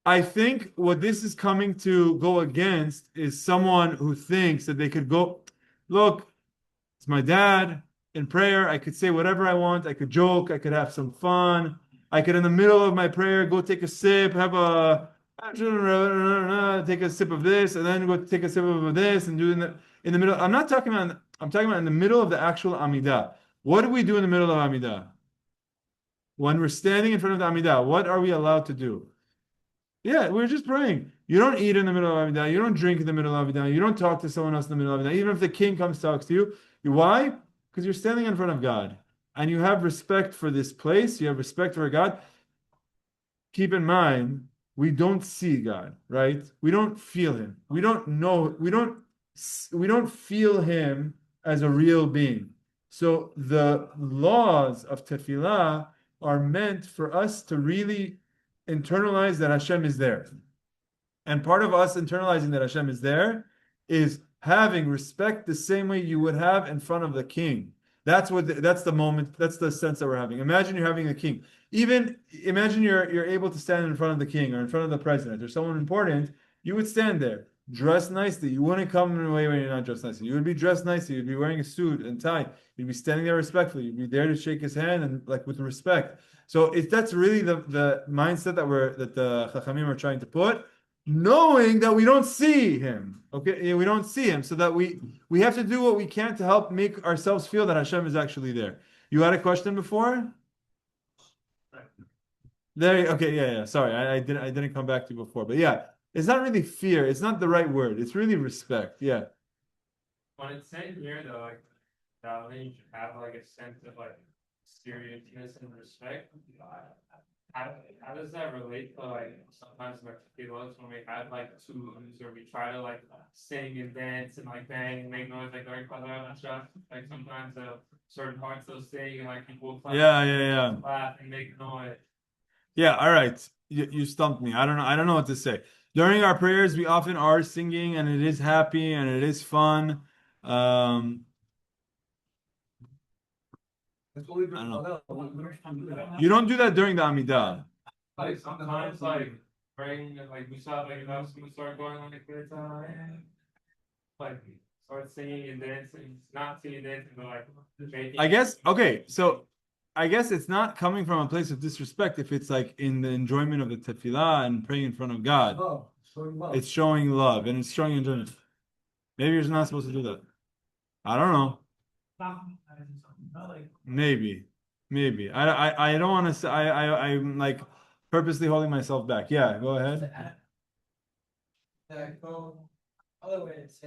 I think what this is coming to go against is someone who thinks that they could go, look, it's my dad in prayer. I could say whatever I want. I could joke. I could have some fun. I could, in the middle of my prayer, go take a sip, take a sip of this, and then go take a sip of this, and do in the middle. I'm talking about in the middle of the actual Amidah. What do we do in the middle of Amidah? When we're standing in front of the Amidah, what are we allowed to do? Yeah, we're just praying. You don't eat in the middle of Amidah. You don't drink in the middle of Amidah. You don't talk to someone else in the middle of Amidah. Even if the king comes talks to you. Why? Because you're standing in front of God. And you have respect for this place. You have respect for God. Keep in mind, we don't see God, right? We don't feel him. We don't know. We don't feel him as a real being. So the laws of tefillah are meant for us to really internalize that Hashem is there. And part of us internalizing that Hashem is there is having respect the same way you would have in front of the king. That's the moment, that's the sense that we're having. Imagine you're having a king. Even imagine you're able to stand in front of the king or in front of the president or someone important, you would stand there, dress nicely. You wouldn't come in a way when you're not dressed nicely. You would be dressed nicely, you'd be wearing a suit and tie, you'd be standing there respectfully, you'd be there to shake his hand and like with respect. So that's really the mindset that the Chachamim are trying to put, knowing that we don't see him. Okay, we don't see him, so that we have to do what we can to help make ourselves feel that Hashem is actually there. You had a question before? There. Okay, yeah. Sorry, I didn't come back to you before, but yeah, it's not really fear. It's not the right word. It's really respect. Yeah. When it's saying here though, like that way you should have like a sense of like seriousness and respect. How does that relate to like sometimes like kilos when we had like tunes or we try to like sing and dance and like bang and make noise like very and stuff. Like sometimes certain parts they'll sing and like people clap, Yeah. laugh and make noise. Yeah, all right. You stumped me. I don't know what to say. During our prayers, we often are singing and it is happy and it is fun. I don't know. You don't do that during the Amidah. Like sometimes like bring like we saw like someone start going like this like start singing and dancing, not singing and dancing, but like making I guess, okay, so I guess it's not coming from a place of disrespect if it's like in the enjoyment of the tefillah and praying in front of God. Oh, showing love. It's showing love and it's showing enjoyment. Maybe you're not supposed to do that. I don't know. Maybe. I don't want to say. I'm like purposely holding myself back. Yeah, go ahead. Go other way, it's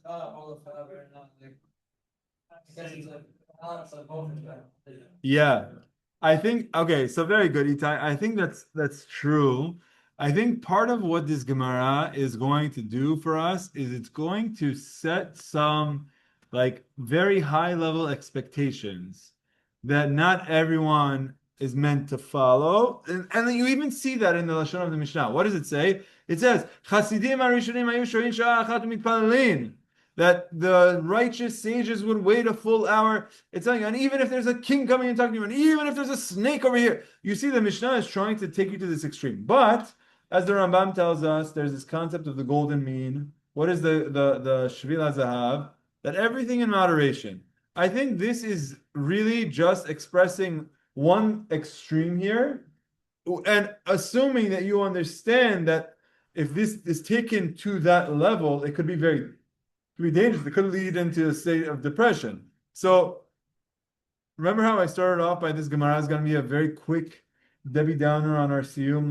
all of forever, and not like. I guess it's a balance of both of them. Yeah. I think okay, so very good, Itai. I think that's true. I think part of what this Gemara is going to do for us is it's going to set some like very high level expectations that not everyone is meant to follow. And then you even see that in the Lashon of the Mishnah. What does it say? It says, Chasidim harishonim hayu shoyin sha'ah achat u'mitpalelin. That the righteous sages would wait a full hour. It's like, and even if there's a king coming and talking to you, and even if there's a snake over here, you see the Mishnah is trying to take you to this extreme. But as the Rambam tells us, there's this concept of the golden mean. What is the Shvil HaZahav? That everything in moderation. I think this is really just expressing one extreme here, and assuming that you understand that if this is taken to that level, it could be dangerous. It could lead into a state of depression. So remember how I started off by this Gemara is going to be a very quick Debbie Downer on our siyum,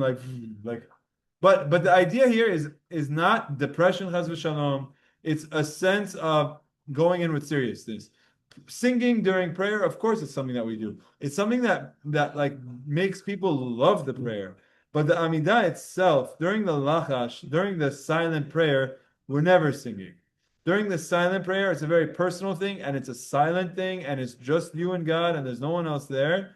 but the idea here is not depression, chas v'shalom. It's a sense of going in with seriousness. Singing during prayer, of course, it's something that we do. It's something that like makes people love the prayer. But the Amidah itself, during the lachash, during the silent prayer, we're never singing. During the silent prayer, it's a very personal thing, and it's a silent thing, and it's just you and God, and there's no one else there.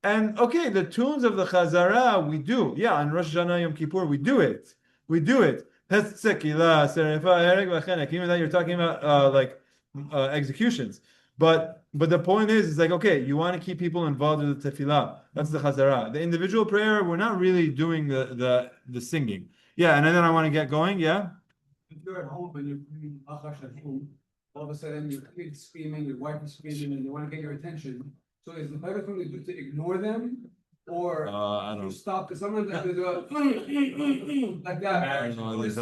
And okay, the tunes of the Chazara, we do. Yeah, on Rosh Hashanah Yom Kippur, we do it. Even though you're talking about executions. But the point is like, okay, you want to keep people involved in the tefillah. That's the Chazara. The individual prayer, we're not really doing the singing. Yeah, and then I want to get going, yeah? If you're at home and you're doing Achash at home, all of a sudden your kid's screaming, your wife is screaming, and they want to get your attention. So is the better thing to do to ignore them, or I to don't. stop? Because sometimes they do like that. I don't know. Just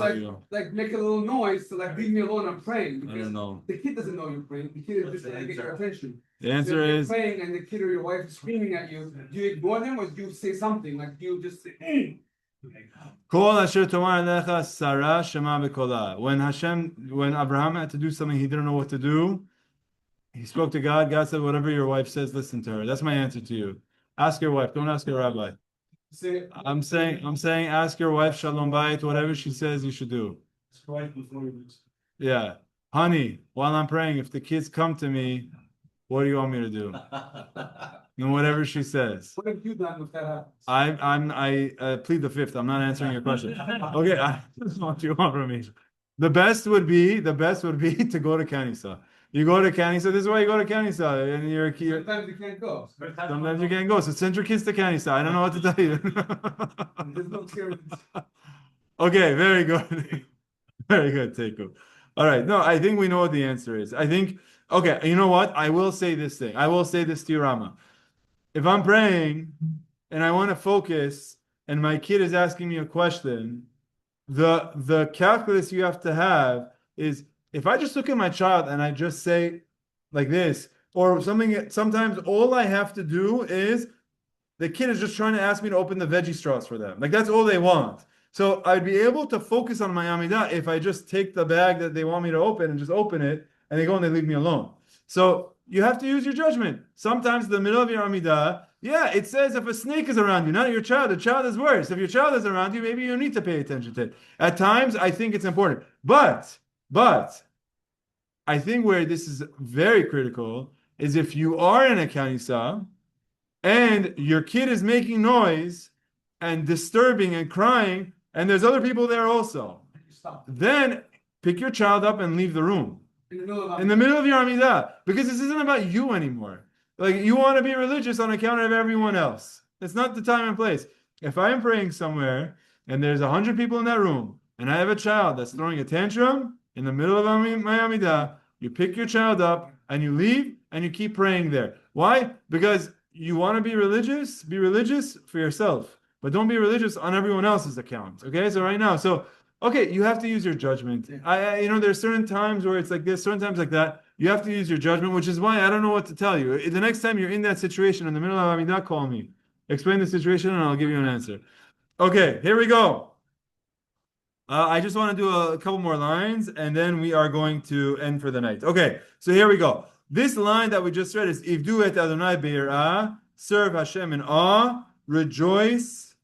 like make a little noise to like leave me alone. I'm praying. I don't know. The kid doesn't know you're praying. The kid is just trying to get your attention. The answer So if you're is praying, and the kid or your wife is screaming at you. Do you ignore them, or do you say something? Like do you just say? Kol asher tomar lecha Sarah shema bekola. When Abraham had to do something he didn't know what to do, he spoke to God. God said, "Whatever your wife says, listen to her." That's my answer to you. Ask your wife. Don't ask your rabbi. I'm saying, ask your wife shalom bayit. Whatever she says, you should do. Yeah, honey. While I'm praying, if the kids come to me, what do you want me to do? And whatever she says. What have you done if that happens? I plead the fifth. I'm not answering your question. Okay, that's not what you want from me. The best would be to go to Kanisa. You go to Kanisa. This is why you go to Kanisa, and you're Sometimes you can't go. sometimes you can't go. So send your kids to Kanisa. I don't know what to tell you. There's no clearance. Okay, very good. Very good, Teku. All right. No, I think we know what the answer is. I think, okay, you know what? I will say this thing. I will say this to you, Rama. If I'm praying and I want to focus and my kid is asking me a question, the calculus you have to have is if I just look at my child and I just say like this, or something, sometimes all I have to do is the kid is just trying to ask me to open the veggie straws for them. Like that's all they want. So I'd be able to focus on my Amidah if I just take the bag that they want me to open and just open it and they go and they leave me alone. So you have to use your judgment. Sometimes in the middle of your Amidah, yeah, it says if a snake is around you, not your child, the child is worse. If your child is around you, maybe you need to pay attention to it. At times, I think it's important. But I think where this is very critical is if you are in a kanisa and your kid is making noise and disturbing and crying, and there's other people there also, then pick your child up and leave the room. In the middle of your Amidah, because this isn't about you anymore. Like you want to be religious on account of everyone else. It's not the time and place. If I am praying somewhere and there's 100 people in that room, and I have a child that's throwing a tantrum in the middle of my Amidah, you pick your child up and you leave and you keep praying there. Why? Because you want to be religious for yourself, but don't be religious on everyone else's account. Okay, so right now, okay, you have to use your judgment. There's certain times where it's like this, certain times like that. You have to use your judgment, which is why I don't know what to tell you. The next time you're in that situation in the middle of Amidah, call me. Explain the situation and I'll give you an answer. Okay, here we go. I just want to do a couple more lines and then we are going to end for the night. Okay, so here we go. This line that we just read is Ivdu et Adonai be'irah, serve Hashem in awe, rejoice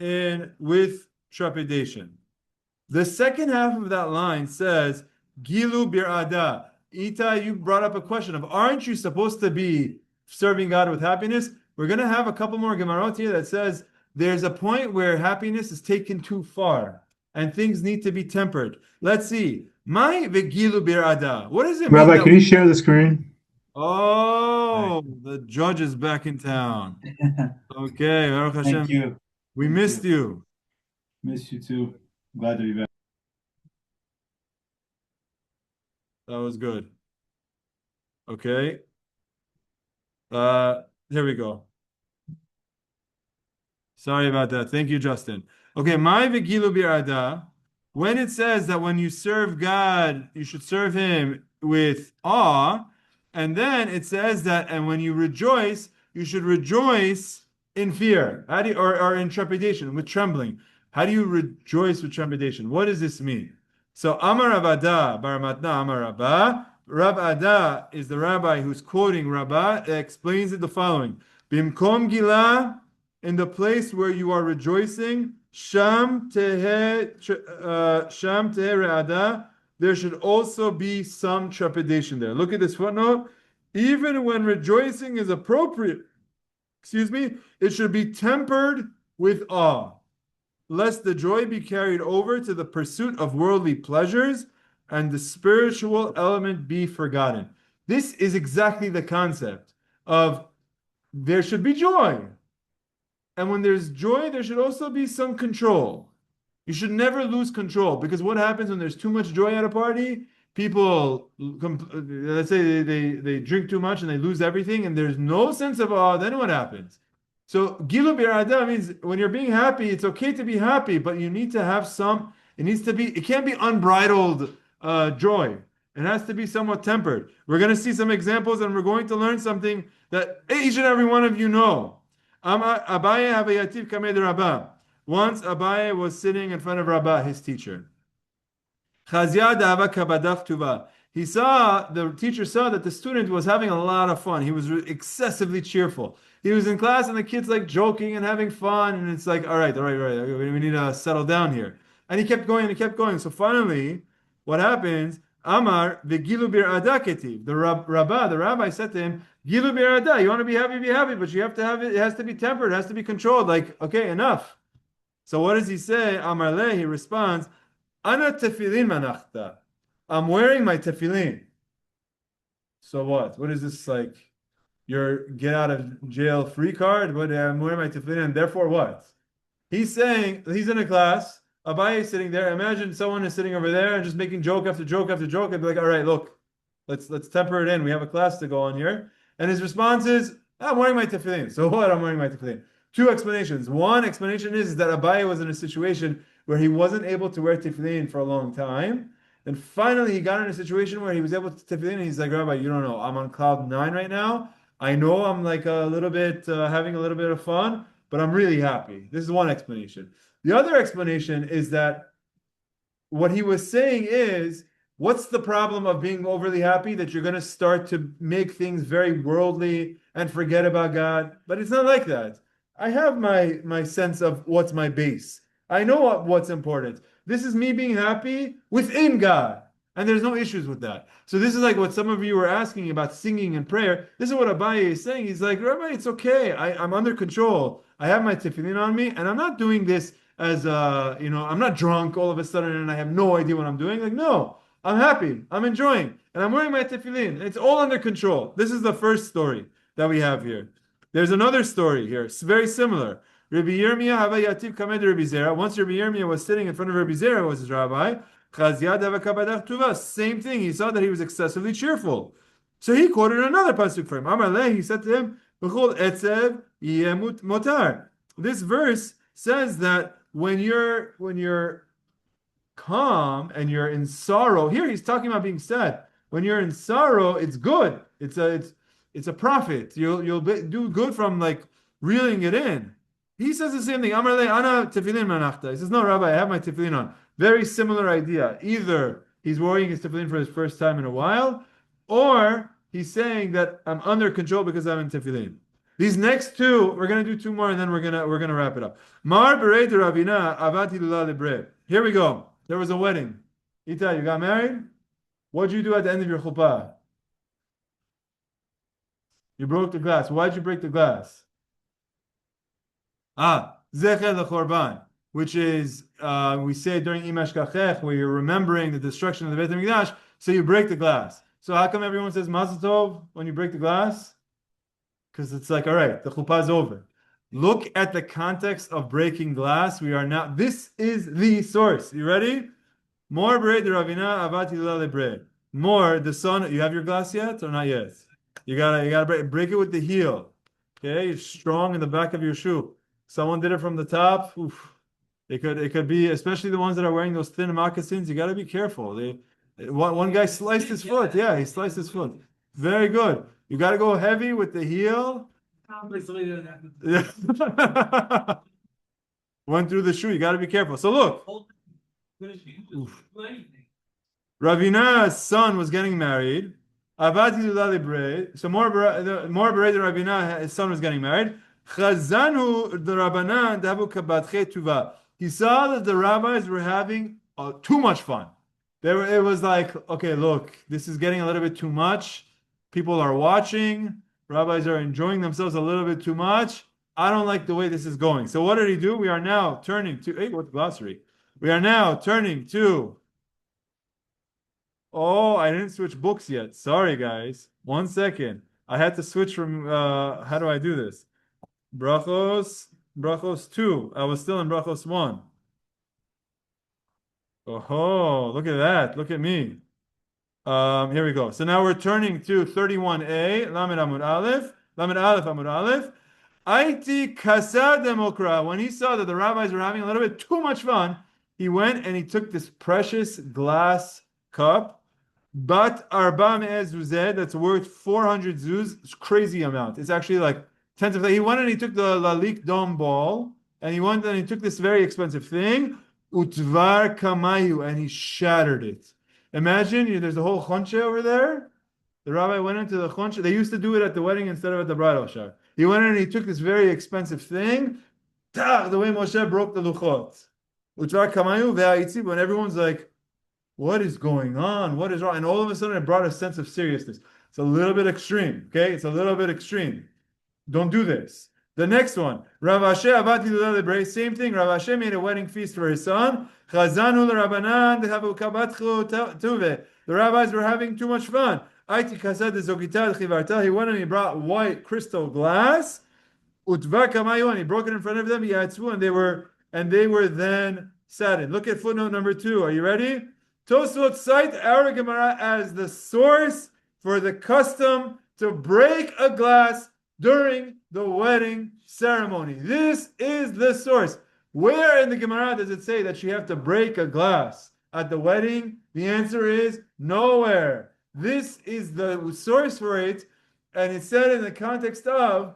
with trepidation. The second half of that line says, Gilu bir'ada. Ita, you brought up a question of, aren't you supposed to be serving God with happiness? we're going to have a couple more Gemarot here that says there's a point where happiness is taken too far and things need to be tempered. Let's see. My vegilu birada. What does it mean Rabbi, that can you share the screen? Oh, the judge is back in town. Okay, Baruch Thank Hashem. you. We Thank missed you. Miss you too. Glad to be back. That was good. Okay. Here we go. Sorry about that. Thank you, Justin. Okay, my vegilu birada. When it says that when you serve God, you should serve Him with awe, and then it says that, and when you rejoice, you should rejoice in fear, or in trepidation, with trembling. How do you rejoice with trepidation? What does this mean? So Amar Rabada, Bar Matna Amar Rabba. Rab Ada is the rabbi who's quoting Rabba, explains it the following. Bimkom Gila, in the place where you are rejoicing, Sham Tehe Re'ada, there should also be some trepidation there. Look at this footnote. Even when rejoicing is appropriate, it should be tempered with awe, lest the joy be carried over to the pursuit of worldly pleasures and the spiritual element be forgotten. This is exactly the concept of there should be joy. And when there's joy, there should also be some control. You should never lose control, because what happens when there's too much joy at a party? People, let's say they drink too much and they lose everything, and there's no sense of awe. Then what happens? So Gilu Birada means when you're being happy, it's okay to be happy, but you need to have some. It can't be unbridled joy. It has to be somewhat tempered. We're going to see some examples, and we're going to learn something that each and every one of you know. Abaye Havayativ Kamed Rabbah. Once Abaye was sitting in front of Rabbah, his teacher. The teacher saw that the student was having a lot of fun. He was excessively cheerful. He was in class and the kids like joking and having fun. And it's like, all right. We need to settle down here. And he kept going. So finally, what happens? Amar v'gilu bir ada ketiv. The rabbi said to him, Gilu bir ada. You want to be happy, but you have to have it. It has to be tempered. It has to be controlled. Like, okay, enough. So what does he say? Amar le. He responds, Ana tefillin manachta. I'm wearing my tefillin. So what? What is this like? Your get out of jail free card? What? I'm wearing my tefillin, and therefore what? He's saying he's in a class. Abaye is sitting there. Imagine someone is sitting over there and just making joke after joke after joke, and be like, "All right, look, let's temper it in. We have a class to go on here." And his response is, "I'm wearing my tefillin." So what? I'm wearing my tefillin. Two explanations. One explanation is that Abaye was in a situation where he wasn't able to wear tefillin for a long time. Then finally he got in a situation where he was able to tefillin, and he's like, Rabbi, you don't know. I'm on cloud 9 right now. I know I'm like a little bit, having a little bit of fun, but I'm really happy. This is one explanation. The other explanation is that what he was saying is, what's the problem of being overly happy? That you're going to start to make things very worldly and forget about God. But it's not like that. I have my sense of what's my base. I know what's important. This is me being happy within God. And there's no issues with that. So this is like what some of you were asking about singing and prayer. This is what Abaye is saying. He's like, Rabbi, it's okay. I'm under control. I have my tefillin on me, and I'm not doing this as I'm not drunk all of a sudden and I have no idea what I'm doing. Like, no, I'm happy. I'm enjoying. And I'm wearing my tefillin. It's all under control. This is the first story that we have here. There's another story here. It's very similar. Rabbi Yirmiyah Havayativ Kamed Rabbi Zera. Once Rabbi Yirmiyah was sitting in front of Rabbi Zera, was his rabbi. Same thing. He saw that he was excessively cheerful. So he quoted another pasuk for him. Amaleh, he said to him, etzev yemut motar. This verse says that when you're calm and you're in sorrow, here he's talking about being sad. When you're in sorrow, it's good. It's a profit. You'll do good from like reeling it in. He says the same thing. Amaleh ana tefillin manachta. He says, no, Rabbi, I have my tefillin on. Very similar idea. Either he's wearing his tefillin for his first time in a while, or he's saying that I'm under control because I'm in tefillin. These next two, we're gonna do two more, and then we're gonna wrap it up. Mar berei de Ravina avati lula lebre. Here we go. There was a wedding. Ita, you got married? What'd you do at the end of your chuppah? You broke the glass. Why'd you break the glass? Zecher leChorban, which is we say during Imash Kachech, where you're remembering the destruction of the Beit HaMikdash, so you break the glass. So how come everyone says Mazel Tov when you break the glass? Because it's like, all right, the chuppah is over. Look at the context of breaking glass. We are now. This is the source. You ready? More bread, Ravina Avati Lebre. More the sun. You have your glass yet or not yet? You gotta break it with the heel. Okay, you're strong in the back of your shoe. Someone did it from the top. Oof. It could be, especially the ones that are wearing those thin moccasins. You got to be careful. One guy sliced his foot. Yeah, he sliced his foot. Very good. You got to go heavy with the heel. Yeah. Went through the shoe. You got to be careful. So look, Ravina's son was getting married. So more Berei than Ravina, his son was getting married. Chazanu the Rabbanan davu kabatche tuva. He saw that the rabbis were having too much fun. It was like, okay, look, this is getting a little bit too much. People are watching. Rabbis are enjoying themselves a little bit too much. I don't like the way this is going. So what did he do? We are now turning to, hey, what's glossary? We are now turning to, oh, I didn't switch books yet. Sorry, guys. 1 second. I had to switch from, how do I do this? Brachos 2. I was still in Brachos 1. Oh, look at that. Look at me. Here we go. So now we're turning to 31A, Lamed Amud Aleph, Lamed Aleph Amud Aleph. Aiti Kasad Demokra. When he saw that the rabbis were having a little bit too much fun, he went and he took this precious glass cup, Bat Arba Me'ez Zuzeh, that's worth 400 zuz. It's a crazy amount. It's actually like tens of. He went and he took the Lalik Dom ball, and he went and he took this very expensive thing, Utvar Kamayu, and he shattered it. Imagine there's a whole chonche over there. The rabbi went into the chonche. They used to do it at the wedding instead of at the bridal shower. He went in and he took this very expensive thing. The way Moshe broke the luchot. Utvar Kamayu ve'aitzi, when everyone's like, what is going on? What is wrong? And all of a sudden it brought a sense of seriousness. It's a little bit extreme. Okay? It's a little bit extreme. Don't do this. The next one, Rav Ashe Avati Lebre, same thing. Rav Ashe made a wedding feast for his son. Chazanu l'Rabanan dehavu kabatchu tuve. The rabbis were having too much fun. Aiti kasad zogita chivarta. He went and he brought white crystal glass. Utva kamayu, and he broke it in front of them. Yatzvu, and they were then saddened. Look at footnote number 2. Are you ready? Tosfot cite our Gemara as the source for the custom to break a glass during the wedding ceremony. This is the source. Where in the Gemara does it say that you have to break a glass at the wedding? The answer is nowhere. This is the source for it, and it's said in the context of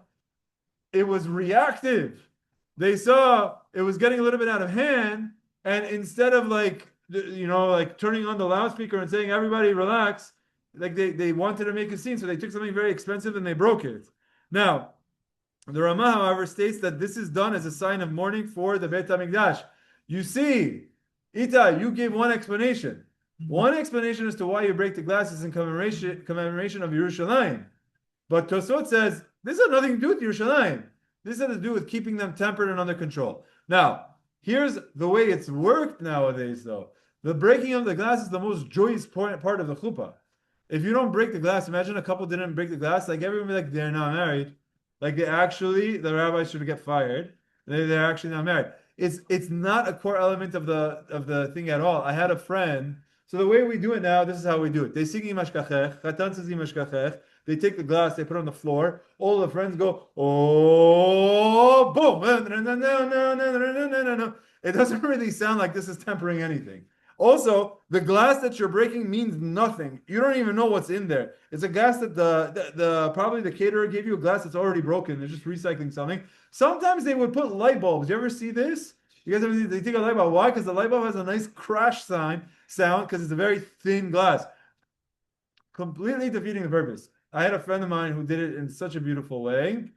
it was reactive. They saw it was getting a little bit out of hand, and instead of like turning on the loudspeaker and saying everybody relax, like they wanted to make a scene, so they took something very expensive and they broke it. Now, the Ramah, however, states that this is done as a sign of mourning for the Beit HaMikdash. You see, Ita, you gave one explanation. One explanation as to why you break the glasses in commemoration of Yerushalayim. But Tosot says, this has nothing to do with Yerushalayim. This has to do with keeping them tempered and under control. Now, here's the way it's worked nowadays, though. The breaking of the glass is the most joyous part of the chuppah. If you don't break the glass, imagine a couple didn't break the glass, like everyone would be like, they're not married. Like the rabbis should get fired. They're actually not married. It's not a core element of the thing at all. I had a friend. So the way we do it now, this is how we do it. They sing Imash Kachech, Chatan says Imash Kachech. They take the glass, they put it on the floor. All the friends go, oh, boom. It doesn't really sound like this is tempering anything. Also, the glass that you're breaking means nothing. You don't even know what's in there. It's a glass that the probably the caterer gave you a glass that's already broken. They're just recycling something. Sometimes they would put light bulbs. You ever see this? You guys ever see, they take a light bulb. Why? Because the light bulb has a nice crash sound because it's a very thin glass. Completely defeating the purpose. I had a friend of mine who did it in such a beautiful way.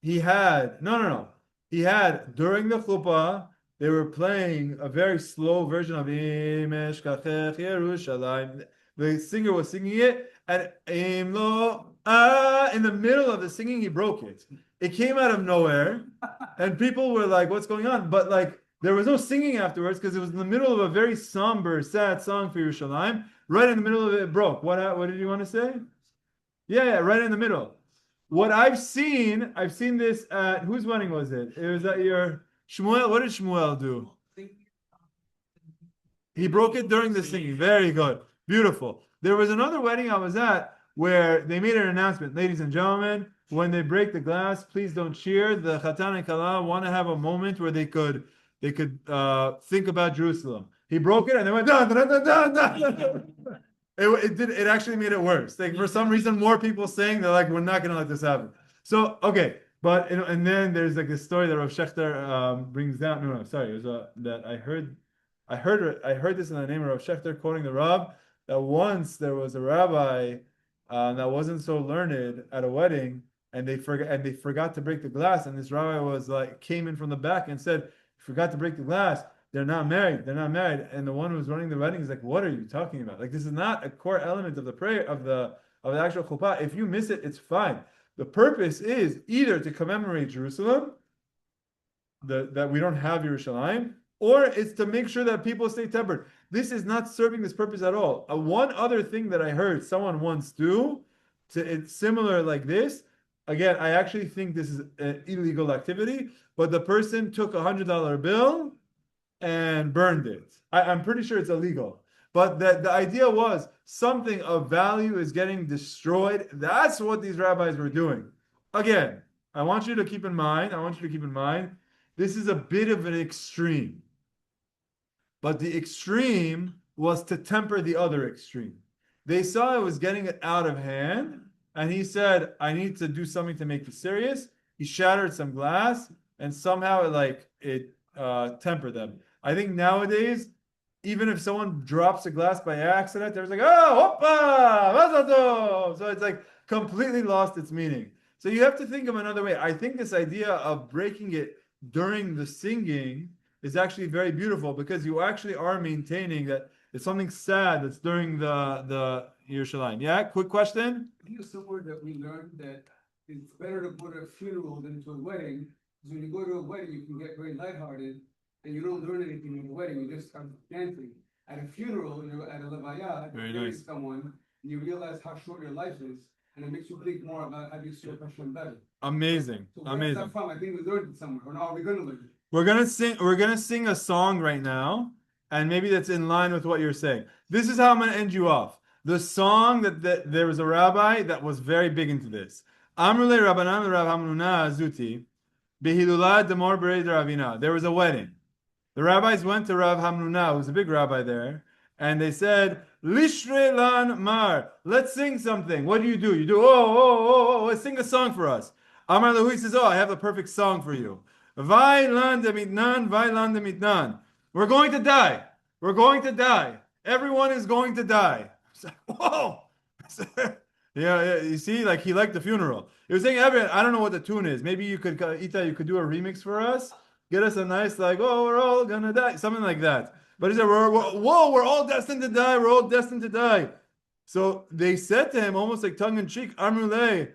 He had no. He had during the chuppah. They were playing a very slow version of Imesh Kachech Yerushalayim. the singer was singing it, and in the middle of the singing, he broke it. It came out of nowhere, and people were like, "What's going on?" But like, there was no singing afterwards because it was in the middle of a very somber, sad song for Yerushalayim. Right in the middle of it, it broke. What did you want to say? Yeah, right in the middle. What I've seen this at whose wedding was it? It was at your Shmuel. What did Shmuel do? He broke it during the singing. Very good. Beautiful. There was another wedding I was at where they made an announcement. Ladies and gentlemen, when they break the glass, please don't cheer. The Chatan and Kala want to have a moment where they could think about Jerusalem. He broke it and they went, dun, dun, dun, dun, dun, dun. It actually made it worse. Like for some reason, more people saying they're like, we're not gonna let this happen. So okay, but and then there's like this story that Rav Shechter brings down. No, sorry, it was that I heard this in the name of Rav Shechter quoting the Rav that once there was a rabbi that wasn't so learned at a wedding and they forgot to break the glass, and this rabbi was like came in from the back and said, forgot to break the glass. They're not married. They're not married. And the one who's running the wedding is like, what are you talking about? Like, this is not a core element of the prayer of the actual chuppah. If you miss it, it's fine. The purpose is either to commemorate Jerusalem, that we don't have Yerushalayim, or it's to make sure that people stay tempered. This is not serving this purpose at all. One other thing that I heard someone once do, it's similar like this. Again, I actually think this is an illegal activity, but the person took $100 bill and burned it. I'm pretty sure it's illegal. But the idea was something of value is getting destroyed. That's what these rabbis were doing. Again, I want you to keep in mind, this is a bit of an extreme. But the extreme was to temper the other extreme. They saw it was getting it out of hand, and he said, I need to do something to make it serious. He shattered some glass, and somehow it tempered them. I think nowadays, even if someone drops a glass by accident, there's like, oh, hoppa, mazel tov. So it's like completely lost its meaning. So you have to think of another way. I think this idea of breaking it during the singing is actually very beautiful because you actually are maintaining that it's something sad that's during the Yerushalayim. Yeah, quick question? I think it's somewhere that we learned that it's better to go to a funeral than to a wedding. Because when you go to a wedding, you can get very lighthearted. And you don't learn anything in the wedding, you just start dancing. At a funeral, at a levaya, you bury someone, and you realize how short your life is, and it makes you think more about how you serve Hashem better. Amazing. So where's that from? I think we learned it somewhere, or are we going to learn it? We're gonna sing a song right now, and maybe that's in line with what you're saying. This is how I'm gonna end you off. The song that there was a rabbi that was very big into this. Amrule Rabbanan Rav Hamnuna Azuti, Behilulad Demor Bered Ravina. There was a wedding. The rabbis went to Rav Hamnuna, who's a big rabbi there, and they said, Lishre lan mar, let's sing something. What do? You do, let's sing a song for us. Amar Lahu says, I have a perfect song for you. Vai lan de mitnan. We're going to die. We're going to die. Everyone is going to die. It's like, whoa. Yeah, you see, like he liked the funeral. He was saying, I don't know what the tune is. Maybe you could, Ita, you could do a remix for us. Get us a nice, we're all gonna die, something like that. But he said, we're all destined to die. We're all destined to die. So they said to him, almost like tongue in cheek, Amruleh,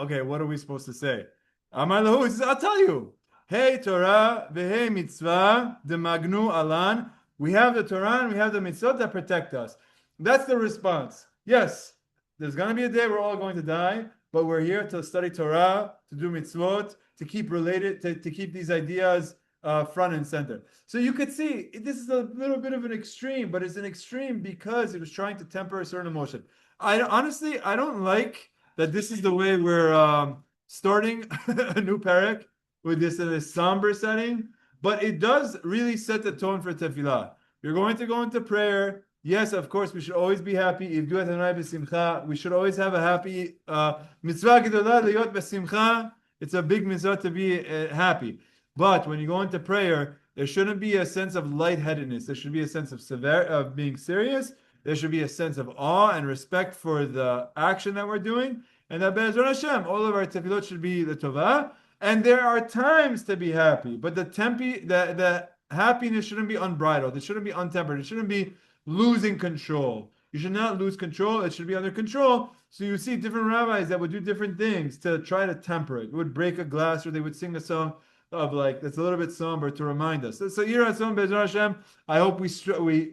okay, what are we supposed to say? Amar lahu, he says, I'll tell you. Hey Torah, vehe mitzvah, de magnu alan. We have the Torah and we have the mitzvot that protect us. That's the response. Yes, there's gonna be a day we're all going to die, but we're here to study Torah, to do mitzvot, to keep related, to keep these ideas front and center. So you could see this is a little bit of an extreme, but it's an extreme because it was trying to temper a certain emotion. I don't like that this is the way we're starting a new Perek with this in a somber setting, but it does really set the tone for tefillah. You're going to go into prayer. Yes, of course, we should always be happy. We should always have a happy mitzvah gedolah liyot b'simcha. It's a big mitzvah to be happy. But when you go into prayer, there shouldn't be a sense of lightheadedness. There should be a sense of being serious. There should be a sense of awe and respect for the action that we're doing. And that Be'ezrat Hashem, all of our tefillot should be the tovah. And there are times to be happy. But the happiness shouldn't be unbridled. It shouldn't be untempered. It shouldn't be losing control. You should not lose control. It should be under control. So you see different rabbis that would do different things to try to temper it. They would break a glass, or they would sing a song of like that's a little bit somber to remind us. So here at Be'ezras Hashem, I hope we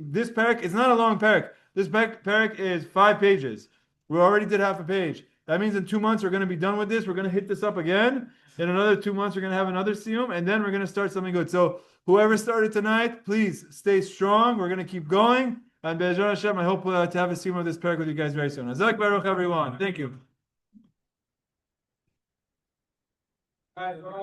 this perek is not a long perek. This perek is 5 pages. We already did half a page. That means in 2 months we're going to be done with this. We're going to hit this up again. In another 2 months we're going to have another siyum, and then we're going to start something good. So whoever started tonight, please stay strong. We're going to keep going. And Be'ezras Hashem, I hope to have a siyum of this perek with you guys very soon. Hazak Baruch everyone. Thank you.